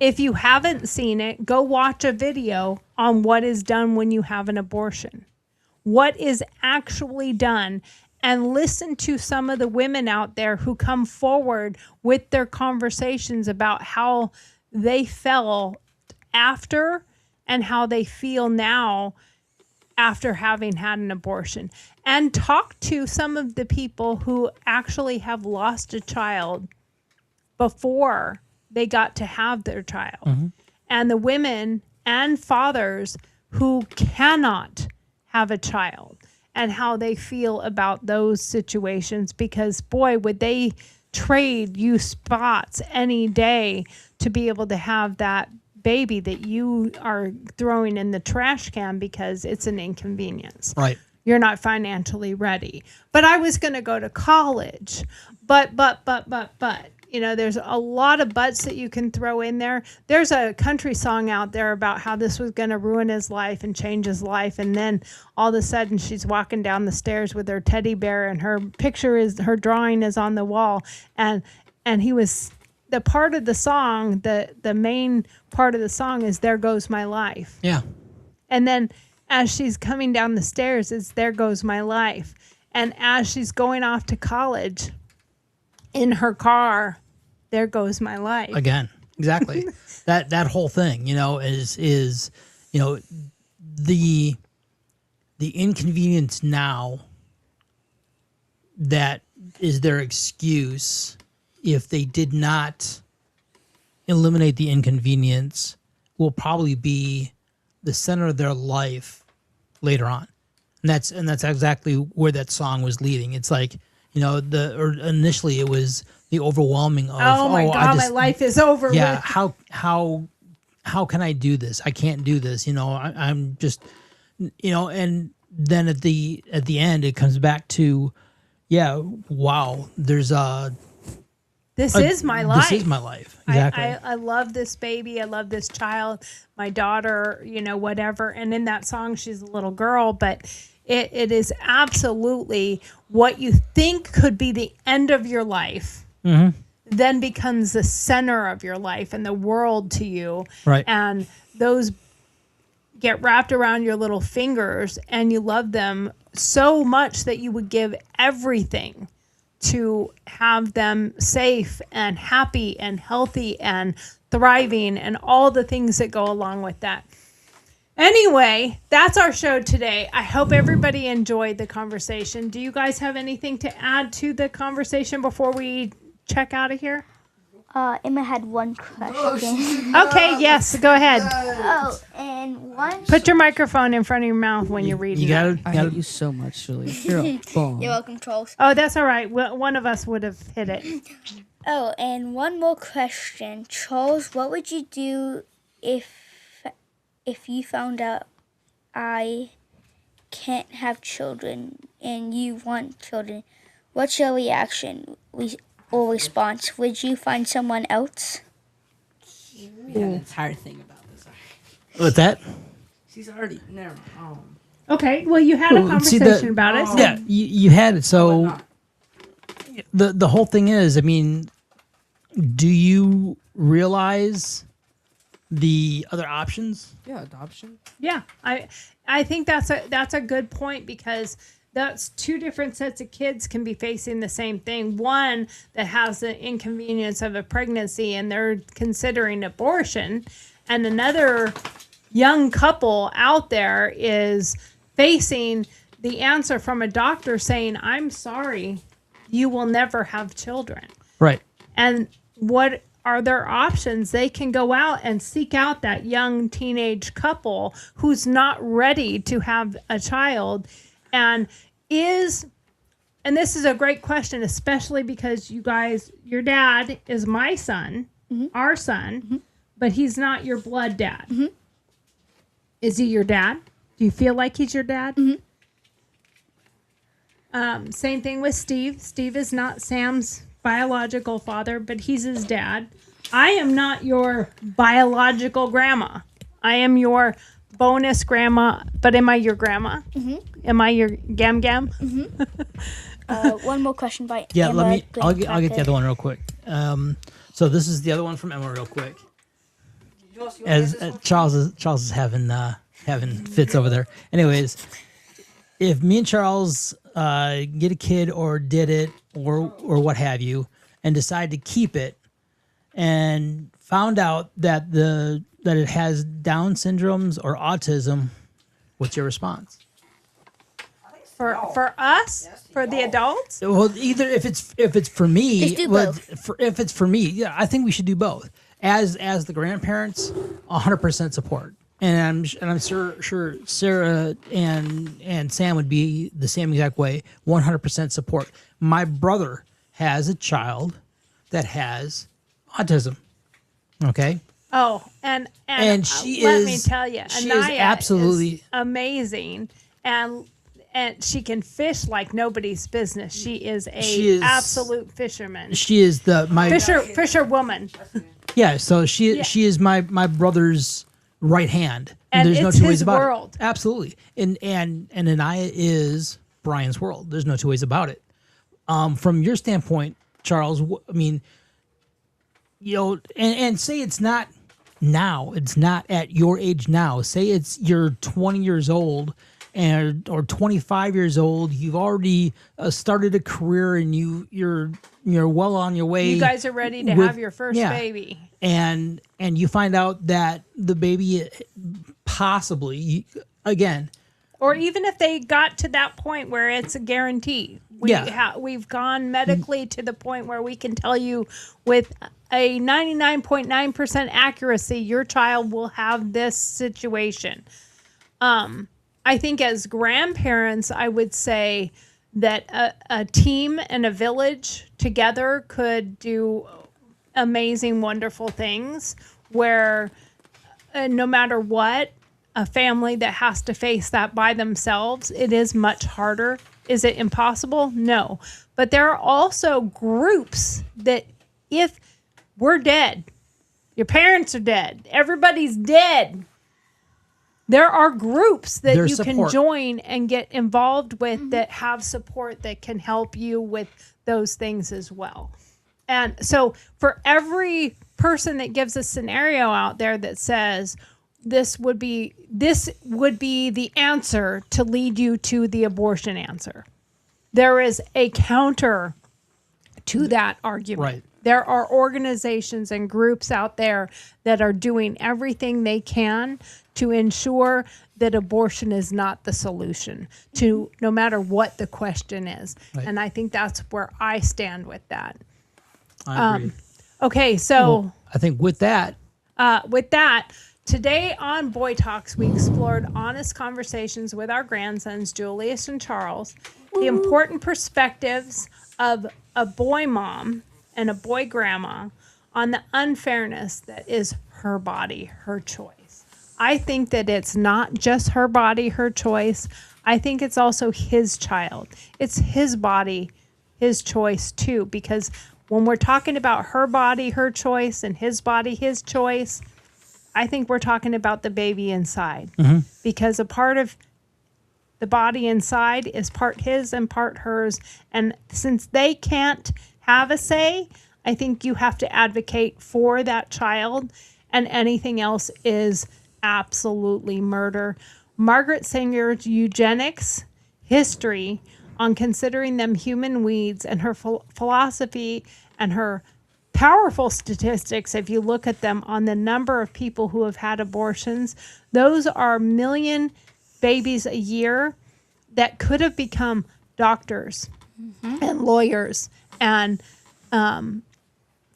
if you haven't seen it, go watch a video on what is done when you have an abortion. What is actually done, and listen to some of the women out there who come forward with their conversations about how they felt after and how they feel now after having had an abortion. And talk to some of the people who actually have lost a child before they got to have their child. Mm-hmm. And the women and fathers who cannot have a child, and how they feel about those situations, because boy, would they trade you spots any day to be able to have that baby that you are throwing in the trash can because it's an inconvenience. Right. You're not financially ready. But I was going to go to college. But, You know, there's a lot of buts that you can throw in there. There's a country song out there about how this was going to ruin his life and change his life. And then all of a sudden she's walking down the stairs with her teddy bear and her drawing is on the wall. And he was, the part of the song, the main part of the song is "There Goes My Life." Yeah. And then as she's coming down the stairs, it's "There Goes My Life." And as she's going off to college in her car, "There goes my life." Again, exactly. that whole thing, you know, is you know, the inconvenience now that is their excuse if they did not eliminate the inconvenience will probably be the center of their life later on. And that's exactly where that song was leading. It's like, you know, initially it was the overwhelming of, Oh my God, my life is over. Yeah, with. how can I do this? I can't do this. You know, I'm just, you know, and then at the end it comes back to, yeah, wow, there's This is my life. This is my life. Exactly. I love this baby. I love this child, my daughter, you know, whatever. And in that song, she's a little girl, but it is absolutely what you think could be the end of your life, then becomes the center of your life and the world to you. Right. And those get wrapped around your little fingers and you love them so much that you would give everything to have them safe and happy and healthy and thriving and all the things that go along with that. Anyway, that's our show today. I hope everybody enjoyed the conversation. Do you guys have anything to add to the conversation before we check out of here? Emma had one question. Okay, yes, go ahead. Oh, and one. Put your microphone in front of your mouth when you're reading. I hate you so much, Julius. You're a bum. You're welcome, Charles. Oh, that's all right. One of us would have hit it. Oh, and one more question. Charles, what would you do if you found out I can't have children and you want children? What's your reaction or response? Would you find someone else? We had an entire thing about this. With that? She's already never. Okay, well, you had a conversation about it. So Yeah, you had it. So not? the whole thing is, I mean, do you realize the other options? Yeah, adoption. Yeah, I think that's a good point because that's two different sets of kids can be facing the same thing. One that has the inconvenience of a pregnancy and they're considering abortion, and another young couple out there is facing the answer from a doctor saying, "I'm sorry, you will never have children." Right. And what are their options? They can go out and seek out that young teenage couple who's not ready to have a child. And this is a great question, especially because you guys, your dad is my son, our son, but he's not your blood dad. Is he your dad? Do you feel like he's your dad? Same thing with Steve. Steve is not Sam's biological father, but he's his dad. I am not your biological grandma. I am your bonus grandma, but am I your grandma? Am I your gam? One more question by Yeah, Emma. I'll get the other one real quick. So this is the other one from Emma real quick. As Charles is having fits over there. Anyways, if me and Charles get a kid or did it or what have you, and decide to keep it, and found out that it has Down syndromes or autism, what's your response? For us, for the adults. Well, either if it's for me, Just do both. If it's for me, yeah, I think we should do both. As the grandparents, 100% support, and I'm sure Sarah and Sam would be the same exact way, 100% support. My brother has a child that has autism. Okay. Oh, and she let is. me tell you, She Anaya is absolutely is amazing, and and she can fish like nobody's business. She is She is- absolute fisherman. She is Fisher woman. Yeah, so she is my brother's right hand. And there's no it's two ways his about world. it. Absolutely. And Anaya is Brian's world. There's no two ways about it. From your standpoint, Charles, I mean, and say it's not now. It's not at your age now. Say you're 20 years old or 25 years old. You've already started a career and you're well on your way. You guys are ready to have your first baby. And you find out that the baby possibly, again, or even if they got to that point where it's a guarantee. We've gone medically to the point where we can tell you with a 99.9% accuracy, your child will have this situation. I think as grandparents, I would say that a team and a village together could do amazing, wonderful things where no matter what, a family that has to face that by themselves, it is much harder. Is it impossible? No. But there are also groups that if we're dead, your parents are dead, everybody's dead, there are groups that you can join and get involved with that have support that can help you with those things as well. And so for every person that gives a scenario out there that says this would be the answer to lead you to the abortion answer, there is a counter to that argument. Right. There are organizations and groups out there that are doing everything they can to ensure that abortion is not the solution to no matter what the question is. Right. And I think that's where I stand with that. I agree. Okay, so Well, I think with that, today on Boy Talks, we explored honest conversations with our grandsons, Julius and Charles, the important perspectives of a boy mom and a boy grandma on the unfairness that is her body, her choice. I think that it's not just her body, her choice. I think it's also his child. It's his body, his choice too, because when we're talking about her body, her choice, and his body, his choice, I think we're talking about the baby inside. Because a part of the body inside is part his and part hers. And since they can't have a say, I think you have to advocate for that child, and anything else is absolutely murder. Margaret Sanger's Eugenics History on Considering Them Human Weeds, and her philosophy and her powerful statistics, if you look at them on the number of people who have had abortions, those are 1 million babies a year that could have become doctors and lawyers and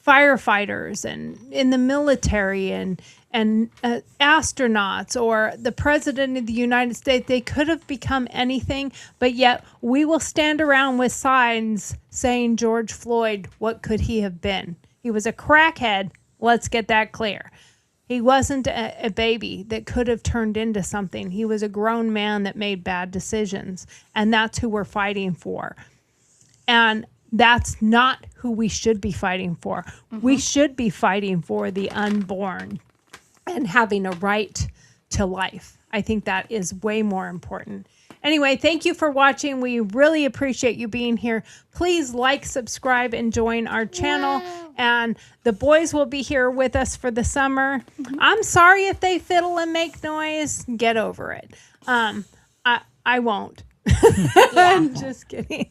firefighters and in the military and astronauts or the president of the United States. They could have become anything, but yet we will stand around with signs saying George Floyd, what could he have been? He was a crackhead. Let's get that clear. He wasn't a baby that could have turned into something. He was a grown man that made bad decisions, and that's who we're fighting for. And that's not who we should be fighting for. We should be fighting for the unborn and having a right to life. I think that is way more important. Anyway, thank you for watching. We really appreciate you being here. Please like, subscribe, and join our channel. And the boys will be here with us for the summer. I'm sorry if they fiddle and make noise. Get over it. I won't. I'm just kidding.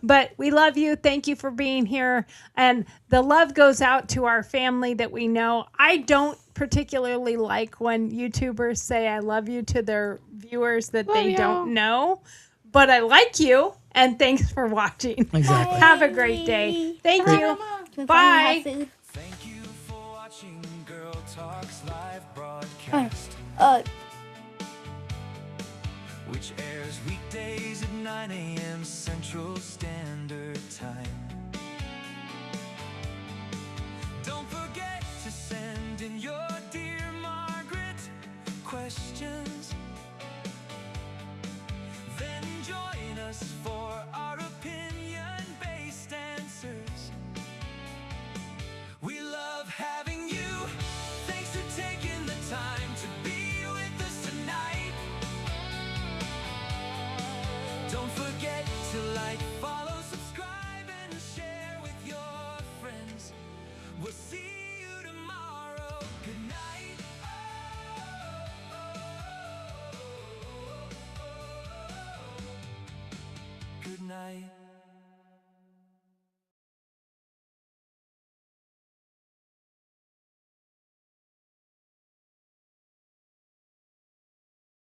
But we love you. Thank you for being here. And the love goes out to our family that we know. I don't particularly like when YouTubers say I love you to their viewers that they don't know. But I like you. And thanks for watching. Exactly. Have a great day. Thank you. Bye. Thank you for watching GurlTauX live broadcast, which airs weekdays at 9 a.m. Central Standard Time. Don't forget to send in your Dear Margaret questions. Then night.